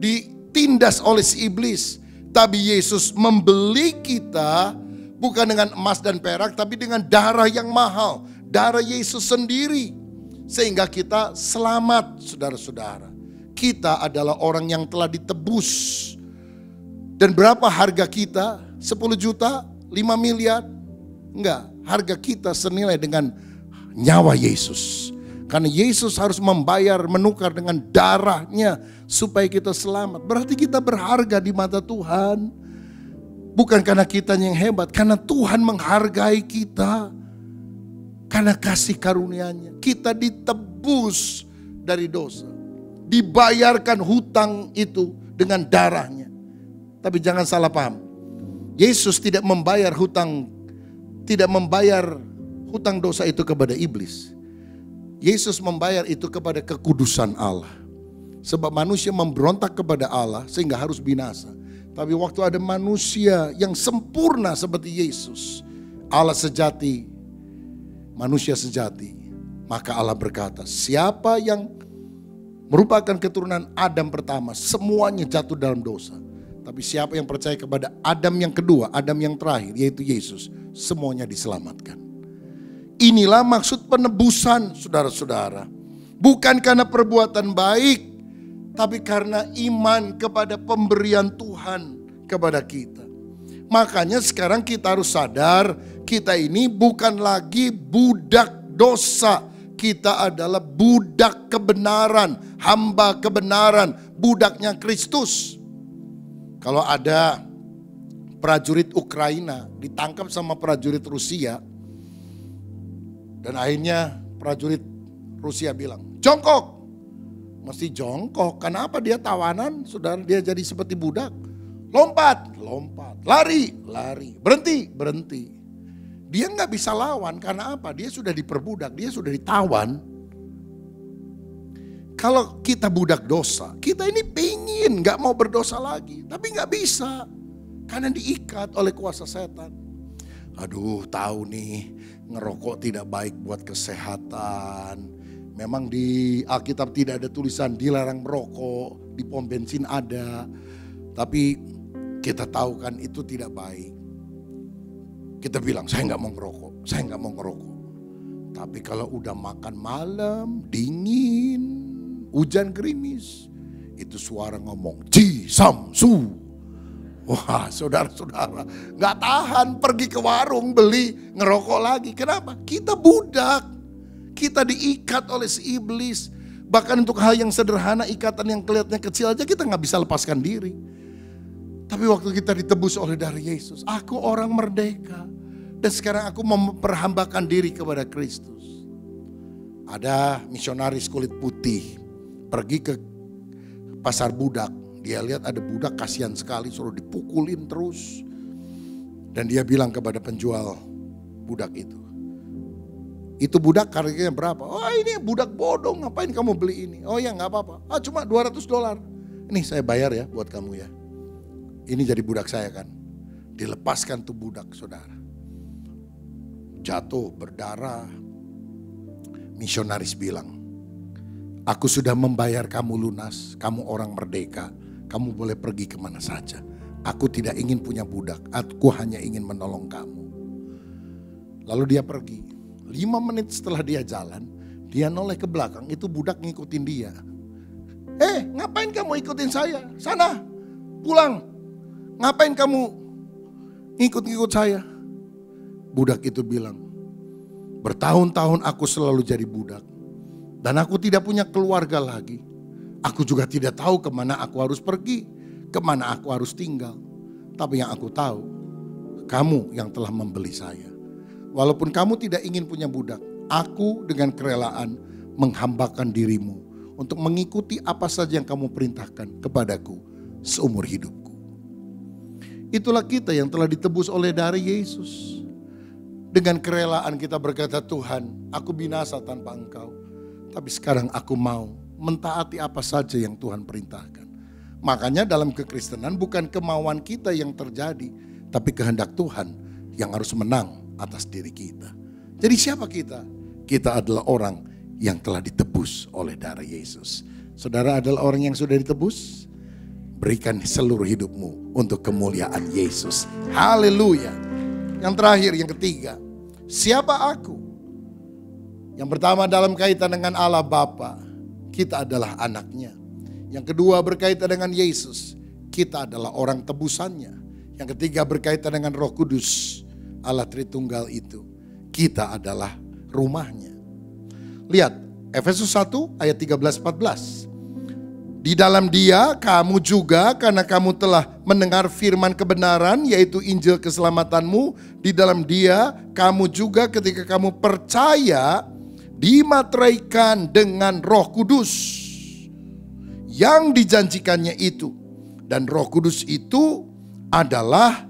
Ditindas oleh si iblis. Tapi Yesus membeli kita bukan dengan emas dan perak, tapi dengan darah yang mahal. Darah Yesus sendiri. Sehingga kita selamat, saudara-saudara. Kita adalah orang yang telah ditebus. Dan berapa harga kita? 10 juta? 5 miliar? Enggak, harga kita senilai dengan nyawa Yesus. Karena Yesus harus membayar, menukar dengan darahnya supaya kita selamat. Berarti kita berharga di mata Tuhan. Bukan karena kita yang hebat, karena Tuhan menghargai kita. Karena kasih karunia-Nya. Kita ditebus dari dosa. Dibayarkan hutang itu dengan darahnya. Tapi jangan salah paham. Yesus tidak membayar hutang dosa itu kepada iblis. Yesus membayar itu kepada kekudusan Allah. Sebab manusia memberontak kepada Allah sehingga harus binasa. Tapi waktu ada manusia yang sempurna seperti Yesus, Allah sejati, manusia sejati, maka Allah berkata, siapa yang merupakan keturunan Adam pertama, semuanya jatuh dalam dosa. Tapi siapa yang percaya kepada Adam yang kedua, Adam yang terakhir, yaitu Yesus, semuanya diselamatkan. Inilah maksud penebusan, saudara-saudara. Bukan karena perbuatan baik, tapi karena iman kepada pemberian Tuhan kepada kita. Makanya sekarang kita harus sadar, kita ini bukan lagi budak dosa. Kita adalah budak kebenaran, hamba kebenaran, budaknya Kristus. Kalau ada prajurit Ukraina ditangkap sama prajurit Rusia, dan akhirnya prajurit Rusia bilang, jongkok. Mesti jongkok, kenapa dia tawanan, saudara, dia jadi seperti budak. Lompat, lari, berhenti. Dia nggak bisa lawan, karena apa? Dia sudah diperbudak, dia sudah ditawan. Kalau kita budak dosa, kita ini pengen gak mau berdosa lagi. Tapi gak bisa, karena diikat oleh kuasa setan. Aduh, tahu nih, ngerokok tidak baik buat kesehatan. Memang di Alkitab tidak ada tulisan dilarang merokok, di pom bensin ada. Tapi kita tahu kan itu tidak baik. Kita bilang, saya gak mau ngerokok, saya gak mau ngerokok. Tapi kalau udah makan malam, dingin, hujan gerimis, itu suara ngomong, Ji Samsu. Wah, saudara-saudara, gak tahan pergi ke warung beli ngerokok lagi. Kenapa? Kita budak, kita diikat oleh si iblis. Bahkan untuk hal yang sederhana, ikatan yang kelihatannya kecil aja kita gak bisa lepaskan diri. Tapi waktu kita ditebus oleh darah Yesus, aku orang merdeka. Dan sekarang aku memperhambakan diri kepada Kristus. Ada misionaris kulit putih pergi ke pasar budak. Dia lihat ada budak kasihan sekali, suruh dipukulin terus. Dan dia bilang kepada penjual budak itu budak harganya berapa? Oh, ini budak bodoh, ngapain kamu beli ini? Oh ya gak apa-apa, cuma $200. Ini saya bayar ya buat kamu ya. Ini jadi budak saya kan. Dilepaskan tuh budak, saudara. Jatuh berdarah. Misionaris bilang, aku sudah membayar kamu lunas, kamu orang merdeka, kamu boleh pergi kemana saja. Aku tidak ingin punya budak, aku hanya ingin menolong kamu. Lalu dia pergi. 5 menit setelah dia jalan, dia noleh ke belakang, itu budak ngikutin dia. Ngapain kamu ikutin saya? Sana, pulang. Ngapain kamu ngikut-ngikut saya? Budak itu bilang, bertahun-tahun aku selalu jadi budak. Dan aku tidak punya keluarga lagi. Aku juga tidak tahu kemana aku harus pergi, kemana aku harus tinggal. Tapi yang aku tahu, kamu yang telah membeli saya. Walaupun kamu tidak ingin punya budak, aku dengan kerelaan menghambakan dirimu untuk mengikuti apa saja yang kamu perintahkan kepadaku seumur hidupku. Itulah kita yang telah ditebus oleh darah Yesus. Dengan kerelaan kita berkata, Tuhan, aku binasa tanpa Engkau. Tapi sekarang aku mau mentaati apa saja yang Tuhan perintahkan. Makanya dalam kekristenan bukan kemauan kita yang terjadi, tapi kehendak Tuhan yang harus menang atas diri kita. Jadi siapa kita? Kita adalah orang yang telah ditebus oleh darah Yesus. Saudara adalah orang yang sudah ditebus? Berikan seluruh hidupmu untuk kemuliaan Yesus. Haleluya. Yang terakhir, yang ketiga, siapa aku? Yang pertama dalam kaitan dengan Allah Bapa, kita adalah anaknya. Yang kedua berkaitan dengan Yesus, kita adalah orang tebusannya. Yang ketiga berkaitan dengan Roh Kudus, Allah Tritunggal itu, kita adalah rumahnya. Lihat Efesus 1 ayat 13-14. Di dalam Dia kamu juga, karena kamu telah mendengar firman kebenaran, yaitu Injil keselamatanmu. Di dalam Dia kamu juga ketika kamu percaya dimateraikan dengan Roh Kudus yang dijanjikannya itu. Dan Roh Kudus itu adalah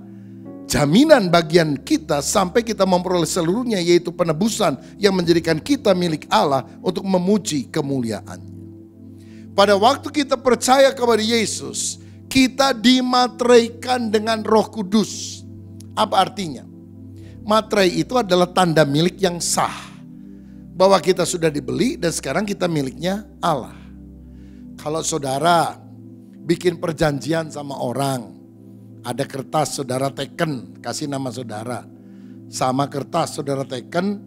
jaminan bagian kita sampai kita memperoleh seluruhnya, yaitu penebusan yang menjadikan kita milik Allah untuk memuji kemuliaan-Nya. Pada waktu kita percaya kepada Yesus, kita dimateraikan dengan Roh Kudus. Apa artinya? Materai itu adalah tanda milik yang sah, bahwa kita sudah dibeli dan sekarang kita miliknya Allah. Kalau saudara bikin perjanjian sama orang, ada kertas saudara teken, kasih nama saudara, sama kertas saudara teken,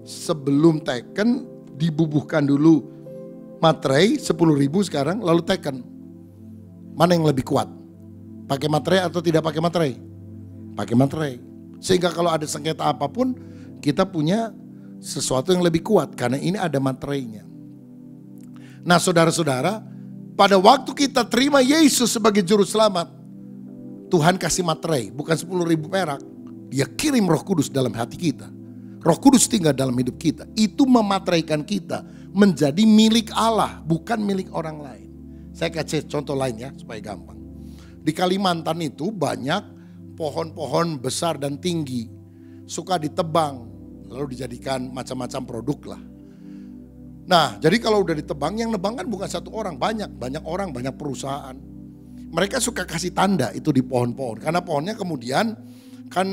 sebelum teken dibubuhkan dulu materai 10.000 sekarang, lalu teken. Mana yang lebih kuat? Pakai materai atau tidak pakai materai? Pakai materai. Sehingga kalau ada sengketa apapun, kita punya sesuatu yang lebih kuat karena ini ada materainya. Nah, saudara-saudara, pada waktu kita terima Yesus sebagai juru selamat, Tuhan kasih materai, bukan 10.000 perak. Dia kirim Roh Kudus dalam hati kita. Roh Kudus tinggal dalam hidup kita. Itu memateraikan kita menjadi milik Allah, bukan milik orang lain. Saya kasih contoh lain ya, supaya gampang. Di Kalimantan itu banyak pohon-pohon besar dan tinggi. Suka ditebang, lalu dijadikan macam-macam produk lah. Nah, jadi kalau udah ditebang, yang nebang kan bukan satu orang, banyak orang, banyak perusahaan. Mereka suka kasih tanda itu di pohon-pohon, karena pohonnya kemudian kan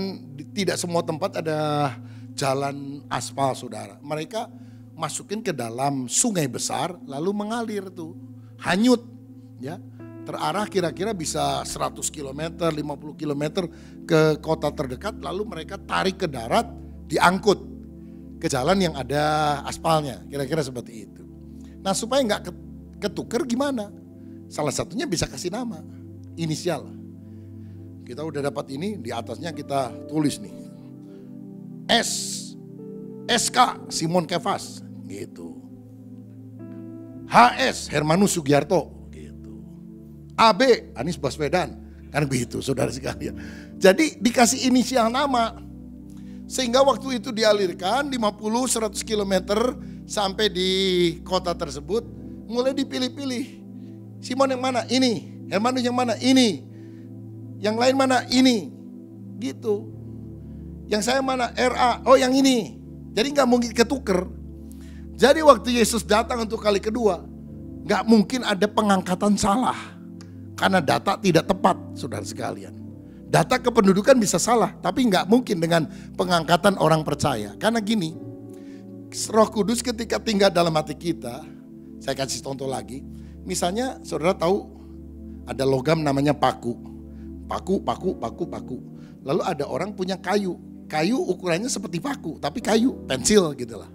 tidak semua tempat ada jalan aspal, saudara. Mereka masukin ke dalam sungai besar, lalu mengalir tuh, hanyut, ya. Terarah kira-kira bisa 100 km, 50 km ke kota terdekat, lalu mereka tarik ke darat, diangkut ke jalan yang ada aspalnya, kira-kira seperti itu. Nah, supaya nggak ketuker gimana? Salah satunya bisa kasih nama, inisial. Kita udah dapat ini, di atasnya kita tulis nih, SK Simon Kefas, gitu. HS Hermanus Sugiarto. AB Anies Baswedan, kan begitu saudara sekalian. Jadi dikasih inisial nama, sehingga waktu itu dialirkan 50-100 km sampai di kota tersebut, mulai dipilih-pilih. Simon yang mana? Ini. Hermanus yang mana? Ini. Yang lain mana? Ini. Gitu. Yang saya mana? RA. Oh yang ini. Jadi gak mungkin ketuker. Jadi waktu Yesus datang untuk kali kedua, gak mungkin ada pengangkatan salah. Karena data tidak tepat, saudara sekalian. Data kependudukan bisa salah, tapi nggak mungkin dengan pengangkatan orang percaya. Karena gini, Roh Kudus ketika tinggal dalam hati kita, saya kasih contoh lagi. Misalnya saudara tahu ada logam namanya paku. Paku. Lalu ada orang punya kayu. Kayu ukurannya seperti paku, tapi kayu, pensil gitu lah.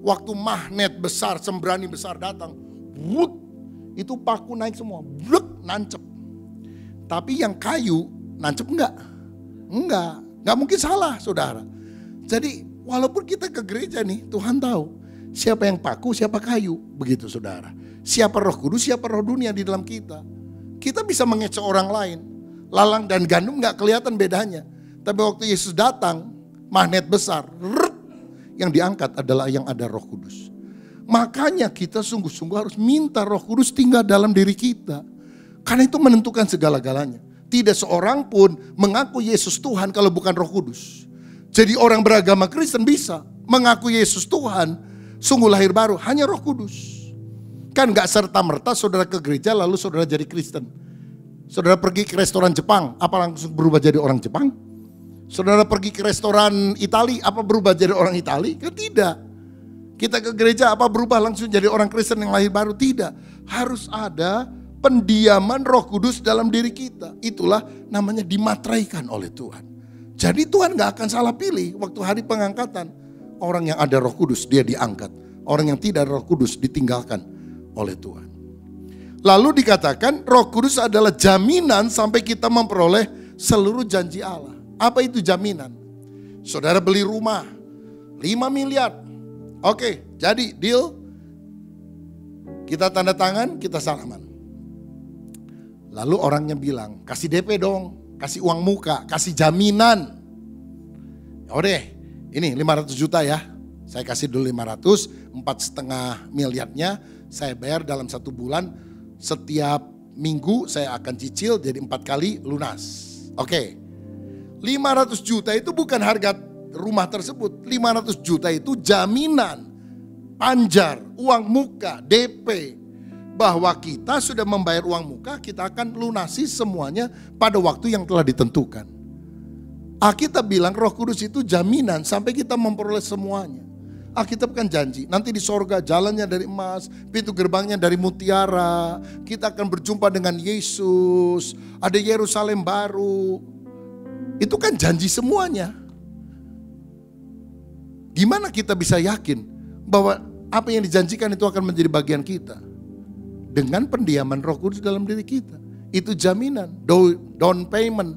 Waktu magnet besar, sembrani besar datang, wut, itu paku naik semua, bluk, nancep. Tapi yang kayu nancep enggak mungkin salah, saudara. Jadi walaupun kita ke gereja nih, Tuhan tahu siapa yang paku, siapa kayu, begitu saudara. Siapa Roh Kudus, siapa roh dunia di dalam kita. Kita bisa mengecoh orang lain, lalang dan gandum enggak kelihatan bedanya. Tapi waktu Yesus datang, magnet besar, yang diangkat adalah yang ada Roh Kudus. Makanya kita sungguh-sungguh harus minta Roh Kudus tinggal dalam diri kita. Karena itu menentukan segala-galanya. Tidak seorang pun mengaku Yesus Tuhan kalau bukan Roh Kudus. Jadi orang beragama Kristen bisa mengaku Yesus Tuhan, sungguh lahir baru, hanya Roh Kudus. Kan gak serta-merta saudara ke gereja lalu saudara jadi Kristen. Saudara pergi ke restoran Jepang, apa langsung berubah jadi orang Jepang? Saudara pergi ke restoran Itali, apa berubah jadi orang Itali? Kan tidak. Kita ke gereja apa berubah langsung jadi orang Kristen yang lahir baru? Tidak. Harus ada pendiaman Roh Kudus dalam diri kita. Itulah namanya dimateraikan oleh Tuhan. Jadi Tuhan gak akan salah pilih waktu hari pengangkatan. Orang yang ada Roh Kudus dia diangkat. Orang yang tidak Roh Kudus ditinggalkan oleh Tuhan. Lalu dikatakan Roh Kudus adalah jaminan sampai kita memperoleh seluruh janji Allah. Apa itu jaminan? Saudara beli rumah 5 miliar. Oke, jadi deal. Kita tanda tangan, kita salaman. Lalu orangnya bilang, kasih DP dong, kasih uang muka, kasih jaminan. Udah, ini 500 juta ya. Saya kasih dulu 500, 4,5 miliarnya saya bayar dalam 1 bulan. Setiap minggu saya akan cicil jadi 4 kali lunas. Oke, 500 juta itu bukan harga rumah tersebut. 500 juta itu jaminan, panjar, uang muka, DP. Bahwa kita sudah membayar uang muka, kita akan lunasi semuanya pada waktu yang telah ditentukan. Alkitab bilang Roh Kudus itu jaminan sampai kita memperoleh semuanya. Alkitab kan janji, nanti di sorga jalannya dari emas, pintu gerbangnya dari mutiara. Kita akan berjumpa dengan Yesus, ada Yerusalem baru. Itu kan janji semuanya. Gimana kita bisa yakin bahwa apa yang dijanjikan itu akan menjadi bagian kita? Dengan pendiaman Roh Kudus dalam diri kita. Itu jaminan, down payment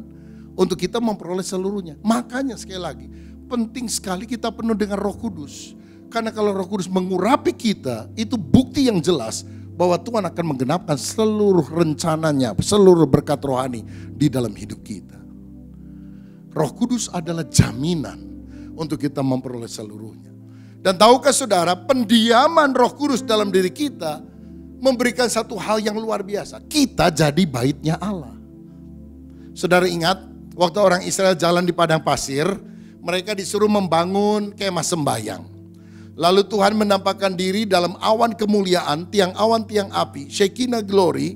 untuk kita memperoleh seluruhnya. Makanya sekali lagi, penting sekali kita penuh dengan Roh Kudus. Karena kalau Roh Kudus mengurapi kita, itu bukti yang jelas bahwa Tuhan akan menggenapkan seluruh rencananya, seluruh berkat rohani di dalam hidup kita. Roh Kudus adalah jaminan untuk kita memperoleh seluruhnya. Dan tahukah saudara, pendiaman Roh Kudus dalam diri kita memberikan satu hal yang luar biasa. Kita jadi baitnya Allah. Saudara ingat, waktu orang Israel jalan di padang pasir, mereka disuruh membangun kemah sembahyang. Lalu Tuhan menampakkan diri dalam awan kemuliaan, tiang awan, tiang api, Shekinah glory,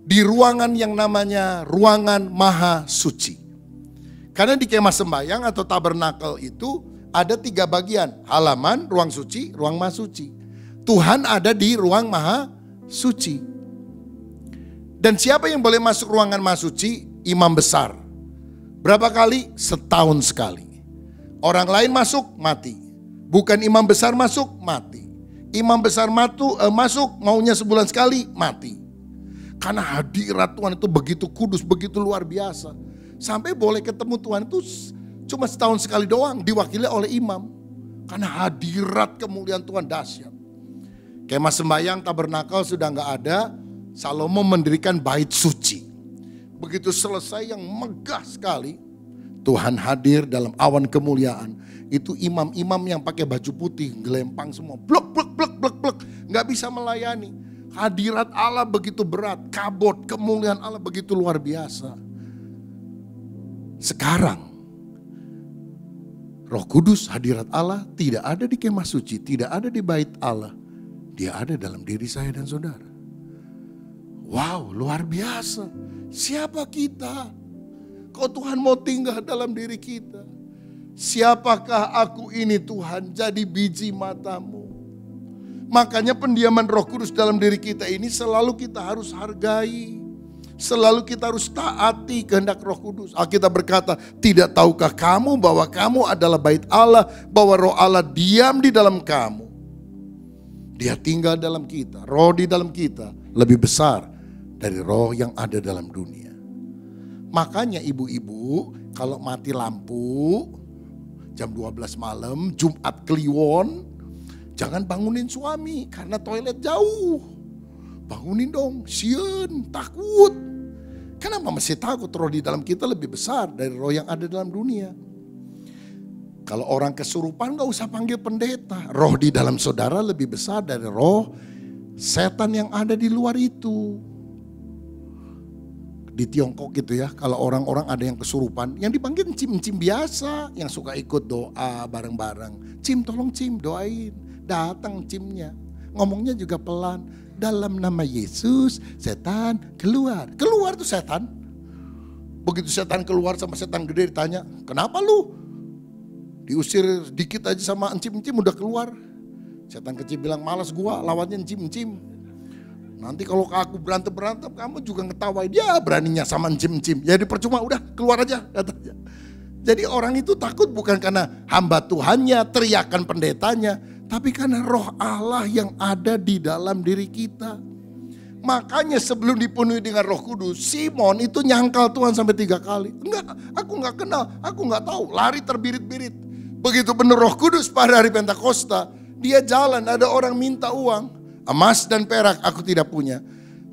di ruangan yang namanya ruangan maha suci. Karena di kemah sembahyang atau tabernakel itu ada 3 bagian, halaman, ruang suci, ruang maha suci. Tuhan ada di ruang maha suci. Dan siapa yang boleh masuk ruangan maha suci? Imam besar. Berapa kali? Setahun sekali. Orang lain masuk, mati. Bukan imam besar masuk, mati. Imam besar masuk, maunya sebulan sekali, mati. Karena hadirat Tuhan itu begitu kudus, begitu luar biasa. Sampai boleh ketemu Tuhan itu cuma setahun sekali doang, diwakili oleh imam. Karena hadirat kemuliaan Tuhan dahsyat. Kemah sembahyang tabernakel sudah nggak ada, Salomo mendirikan bait suci. Begitu selesai yang megah sekali, Tuhan hadir dalam awan kemuliaan. Itu imam-imam yang pakai baju putih, gelempang semua, blok, nggak bisa melayani. Hadirat Allah begitu berat, kabut, kemuliaan Allah begitu luar biasa. Sekarang, Roh Kudus, hadirat Allah tidak ada di kemah suci, tidak ada di bait Allah. Dia ada dalam diri saya dan saudara. Wow, luar biasa. Siapa kita? Kau Tuhan mau tinggal dalam diri kita. Siapakah aku ini Tuhan, jadi biji matamu. Makanya pendiaman Roh Kudus dalam diri kita ini selalu kita harus hargai. Selalu kita harus taati kehendak Roh Kudus. Alkitab berkata, tidak tahukah kamu bahwa kamu adalah bait Allah, bahwa Roh Allah diam di dalam kamu. Dia tinggal dalam kita, roh di dalam kita lebih besar dari roh yang ada dalam dunia. Makanya ibu-ibu kalau mati lampu jam 12 malam, Jumat Kliwon, jangan bangunin suami karena toilet jauh. Bangunin dong, sieun, takut. Kenapa masih takut? Roh di dalam kita lebih besar dari roh yang ada dalam dunia. Kalau orang kesurupan gak usah panggil pendeta. Roh di dalam saudara lebih besar dari roh setan yang ada di luar itu. Di Tiongkok gitu ya, kalau orang-orang ada yang kesurupan, yang dipanggil cim-cim biasa, yang suka ikut doa bareng-bareng. Cim, tolong cim, doain. Datang cimnya, ngomongnya juga pelan. Dalam nama Yesus, setan keluar. Keluar tuh setan. Begitu setan keluar sama setan gede ditanya, kenapa lu? Diusir dikit aja sama encim-encim udah keluar. Setan kecil bilang, malas gua lawannya encim-encim. Nanti kalau aku berantem-berantem kamu juga ngetawain dia beraninya sama encim-encim. Jadi percuma udah keluar aja katanya. Jadi orang itu takut bukan karena hamba Tuhannya, teriakan pendetanya. Tapi karena roh Allah yang ada di dalam diri kita. Makanya sebelum dipenuhi dengan Roh Kudus, Simon itu nyangkal Tuhan sampai 3 kali. Enggak, aku enggak kenal, aku enggak tahu, lari terbirit-birit. Begitu benar Roh Kudus pada hari Pentakosta, dia jalan, ada orang minta uang. Emas dan perak aku tidak punya.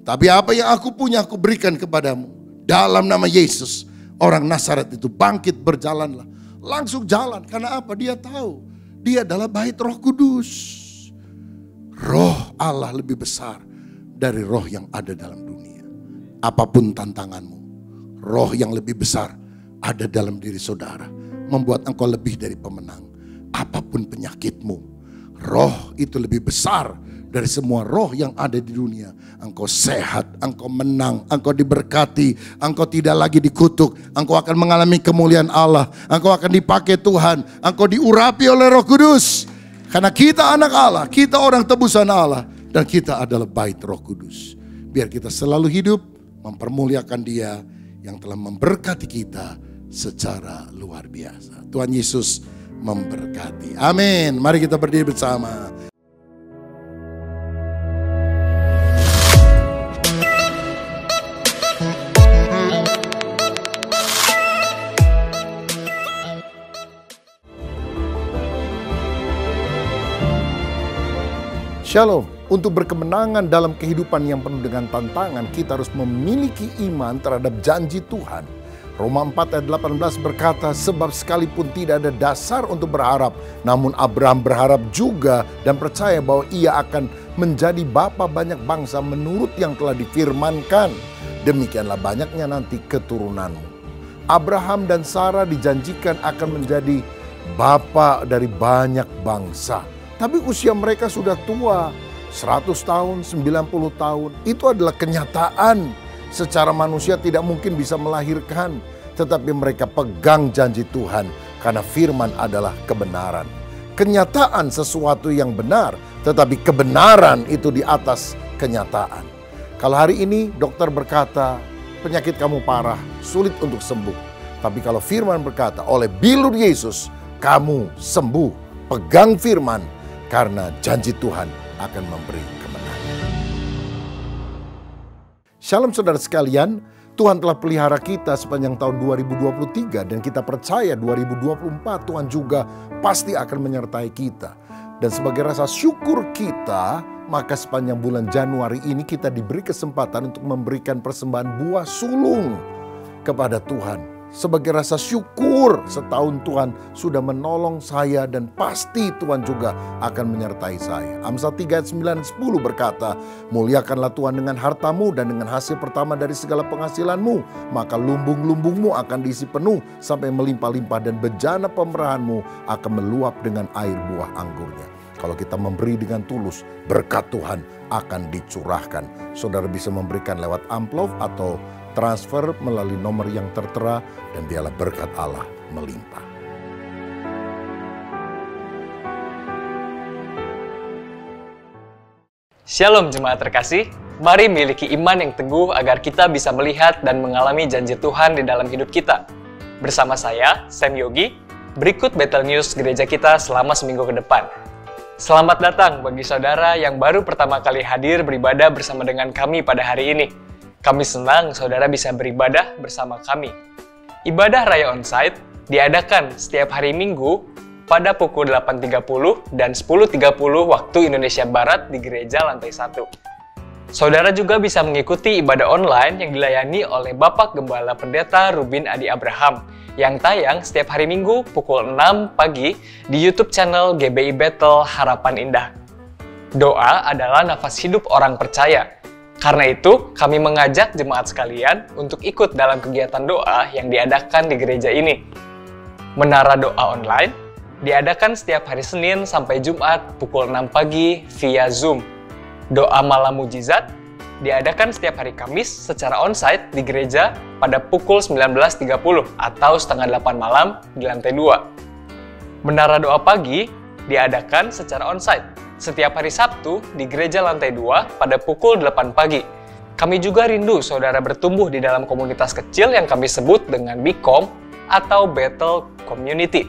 Tapi apa yang aku punya aku berikan kepadamu. Dalam nama Yesus, orang Nazaret itu bangkit berjalanlah. Langsung jalan, karena apa? Dia tahu, dia adalah bait Roh Kudus. Roh Allah lebih besar dari roh yang ada dalam dunia. Apapun tantanganmu, roh yang lebih besar ada dalam diri saudara. Membuat engkau lebih dari pemenang. Apapun penyakitmu, roh itu lebih besar dari semua roh yang ada di dunia. Engkau sehat, engkau menang, engkau diberkati, engkau tidak lagi dikutuk. Engkau akan mengalami kemuliaan Allah. Engkau akan dipakai Tuhan, engkau diurapi oleh Roh Kudus. Karena kita anak Allah, kita orang tebusan Allah. Dan kita adalah bait Roh Kudus. Biar kita selalu hidup mempermuliakan Dia yang telah memberkati kita secara luar biasa. Tuhan Yesus memberkati. Amin. Mari kita berdiri bersama. Shalom. Untuk berkemenangan dalam kehidupan yang penuh dengan tantangan, kita harus memiliki iman terhadap janji Tuhan. Roma 4 ayat 18 berkata, sebab sekalipun tidak ada dasar untuk berharap, namun Abraham berharap juga dan percaya bahwa ia akan menjadi bapa banyak bangsa menurut yang telah difirmankan. Demikianlah banyaknya nanti keturunanmu. Abraham dan Sarah dijanjikan akan menjadi bapa dari banyak bangsa. Tapi usia mereka sudah tua, 100 tahun, 90 tahun. Itu adalah kenyataan. Secara manusia tidak mungkin bisa melahirkan. Tetapi mereka pegang janji Tuhan karena firman adalah kebenaran. Kenyataan sesuatu yang benar, tetapi kebenaran itu di atas kenyataan. Kalau hari ini dokter berkata, penyakit kamu parah, sulit untuk sembuh. Tapi kalau firman berkata, oleh bilur Yesus, kamu sembuh. Pegang firman, karena janji Tuhan akan memberi kemenangan. Shalom saudara sekalian, Tuhan telah pelihara kita sepanjang tahun 2023 dan kita percaya 2024 Tuhan juga pasti akan menyertai kita. Dan sebagai rasa syukur kita, maka sepanjang bulan Januari ini kita diberi kesempatan untuk memberikan persembahan buah sulung kepada Tuhan. Sebagai rasa syukur setahun Tuhan sudah menolong saya dan pasti Tuhan juga akan menyertai saya. Amsal 3 ayat 9-10 berkata, muliakanlah Tuhan dengan hartamu dan dengan hasil pertama dari segala penghasilanmu. Maka lumbung-lumbungmu akan diisi penuh sampai melimpah-limpah dan bejana pemerahanmu akan meluap dengan air buah anggurnya. Kalau kita memberi dengan tulus, berkat Tuhan akan dicurahkan. Saudara bisa memberikan lewat amplop atau transfer melalui nomor yang tertera dan biarlah berkat Allah melimpah. Shalom jemaat terkasih, mari miliki iman yang teguh agar kita bisa melihat dan mengalami janji Tuhan di dalam hidup kita. Bersama saya, Sam Yogi, berikut Battle News gereja kita selama seminggu ke depan. Selamat datang bagi saudara yang baru pertama kali hadir beribadah bersama dengan kami pada hari ini. Kami senang saudara bisa beribadah bersama kami. Ibadah Raya Onsite diadakan setiap hari Minggu pada pukul 8.30 dan 10.30 waktu Indonesia Barat di gereja lantai 1. Saudara juga bisa mengikuti ibadah online yang dilayani oleh Bapak Gembala Pendeta Rubin Adi Abraham yang tayang setiap hari Minggu pukul 6 pagi di YouTube channel GBI Battle Harapan Indah. Doa adalah nafas hidup orang percaya. Karena itu, kami mengajak jemaat sekalian untuk ikut dalam kegiatan doa yang diadakan di gereja ini. Menara Doa Online diadakan setiap hari Senin sampai Jumat pukul 6 pagi via Zoom. Doa Malam Mujizat diadakan setiap hari Kamis secara onsite di gereja pada pukul 19.30 atau setengah 8 malam di lantai 2. Menara Doa Pagi diadakan secara onsite setiap hari Sabtu di gereja lantai 2 pada pukul 8 pagi. Kami juga rindu saudara bertumbuh di dalam komunitas kecil yang kami sebut dengan BICOM atau Battle Community.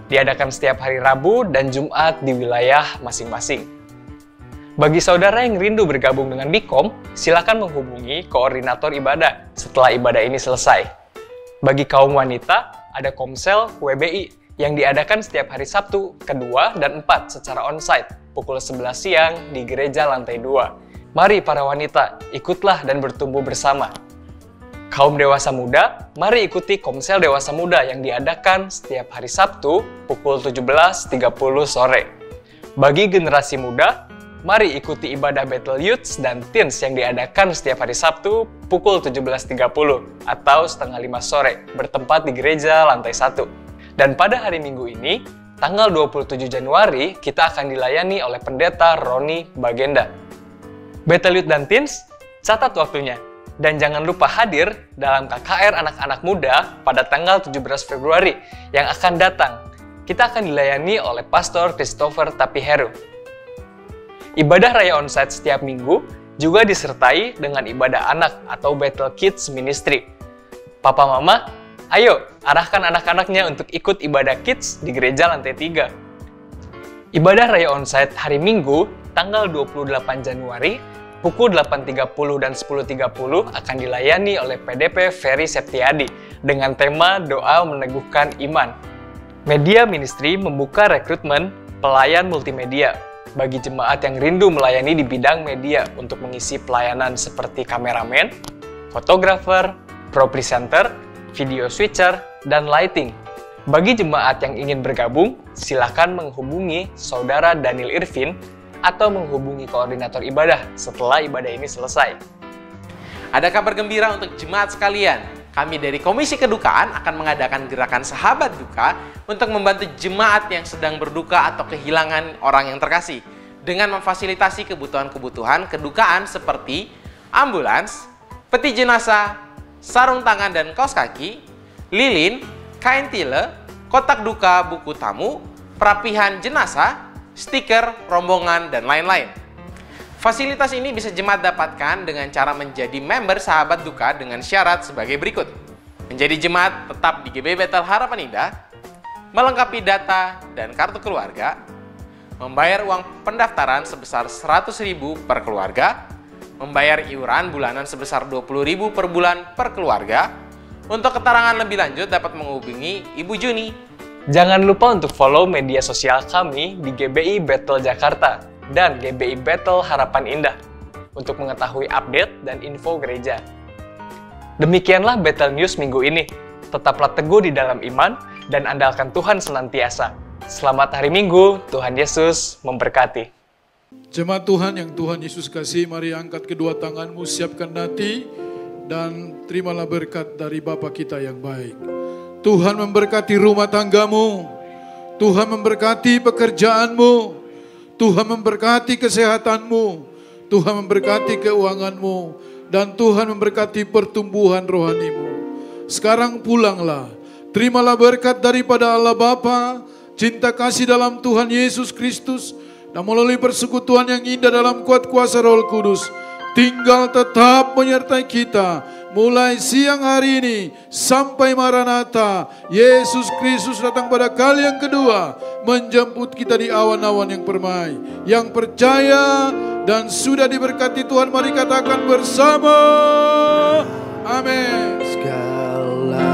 Diadakan setiap hari Rabu dan Jumat di wilayah masing-masing. Bagi saudara yang rindu bergabung dengan BICOM, silakan menghubungi koordinator ibadah setelah ibadah ini selesai. Bagi kaum wanita, ada Komsel WBI yang diadakan setiap hari Sabtu, kedua, dan 4 secara onsite pukul 11 siang di gereja lantai 2. Mari para wanita, ikutlah dan bertumbuh bersama. Kaum dewasa muda, mari ikuti Komsel Dewasa Muda yang diadakan setiap hari Sabtu pukul 17.30 sore. Bagi generasi muda, mari ikuti ibadah Battle Youths dan Teens yang diadakan setiap hari Sabtu pukul 17.30 atau setengah 5 sore, bertempat di gereja lantai 1. Dan pada hari Minggu ini, tanggal 27 Januari, kita akan dilayani oleh Pendeta Roni Bagenda. Battle Youth dan Teens, catat waktunya. Dan jangan lupa hadir dalam KKR Anak-Anak Muda pada tanggal 17 Februari yang akan datang. Kita akan dilayani oleh Pastor Christopher Tapiheru. Ibadah Raya Onsite setiap minggu juga disertai dengan ibadah anak atau Battle Kids Ministry. Papa Mama, ayo arahkan anak-anaknya untuk ikut ibadah kids di gereja lantai 3. Ibadah Raya Onsite hari Minggu, tanggal 28 Januari, pukul 8.30 dan 10.30 akan dilayani oleh PDP Ferry Septiadi dengan tema Doa Meneguhkan Iman. Media Ministry membuka rekrutmen pelayan multimedia bagi jemaat yang rindu melayani di bidang media untuk mengisi pelayanan seperti kameramen, fotografer, pro presenter, video switcher, dan lighting. Bagi jemaat yang ingin bergabung, silakan menghubungi Saudara Daniel Irvin atau menghubungi koordinator ibadah setelah ibadah ini selesai. Ada kabar gembira untuk jemaat sekalian. kami dari Komisi Kedukaan akan mengadakan gerakan Sahabat Duka untuk membantu jemaat yang sedang berduka atau kehilangan orang yang terkasih dengan memfasilitasi kebutuhan-kebutuhan kedukaan seperti ambulans, peti jenazah, sarung tangan dan kaos kaki, lilin, kain tile, kotak duka, buku tamu, perapihan jenazah, stiker, rombongan, dan lain-lain. Fasilitas ini bisa jemaat dapatkan dengan cara menjadi member Sahabat Duka dengan syarat sebagai berikut. Menjadi jemaat tetap di GBI Bethel Harapan Indah, melengkapi data dan kartu keluarga, membayar uang pendaftaran sebesar 100.000 per keluarga, membayar iuran bulanan sebesar 20.000 per bulan per keluarga. Untuk keterangan lebih lanjut dapat menghubungi Ibu Juni. Jangan lupa untuk follow media sosial kami di GBI Bethel Jakarta dan GBI Bethel Harapan Indah untuk mengetahui update dan info gereja. Demikianlah Bethel News minggu ini. Tetaplah teguh di dalam iman dan andalkan Tuhan senantiasa. Selamat hari Minggu, Tuhan Yesus memberkati. Jemaat Tuhan yang Tuhan Yesus kasih, mari angkat kedua tanganmu, siapkan hati, dan terimalah berkat dari Bapa kita yang baik. Tuhan memberkati rumah tanggamu, Tuhan memberkati pekerjaanmu, Tuhan memberkati kesehatanmu, Tuhan memberkati keuanganmu, dan Tuhan memberkati pertumbuhan rohanimu. Sekarang pulanglah, terimalah berkat daripada Allah Bapa, cinta kasih dalam Tuhan Yesus Kristus, dan melalui persekutuan yang indah dalam kuat kuasa Roh Kudus, tinggal tetap menyertai kita mulai siang hari ini sampai Maranatha. Yesus Kristus datang pada kali yang kedua menjemput kita di awan-awan yang permai. Yang percaya dan sudah diberkati Tuhan, mari katakan bersama, amin. Segala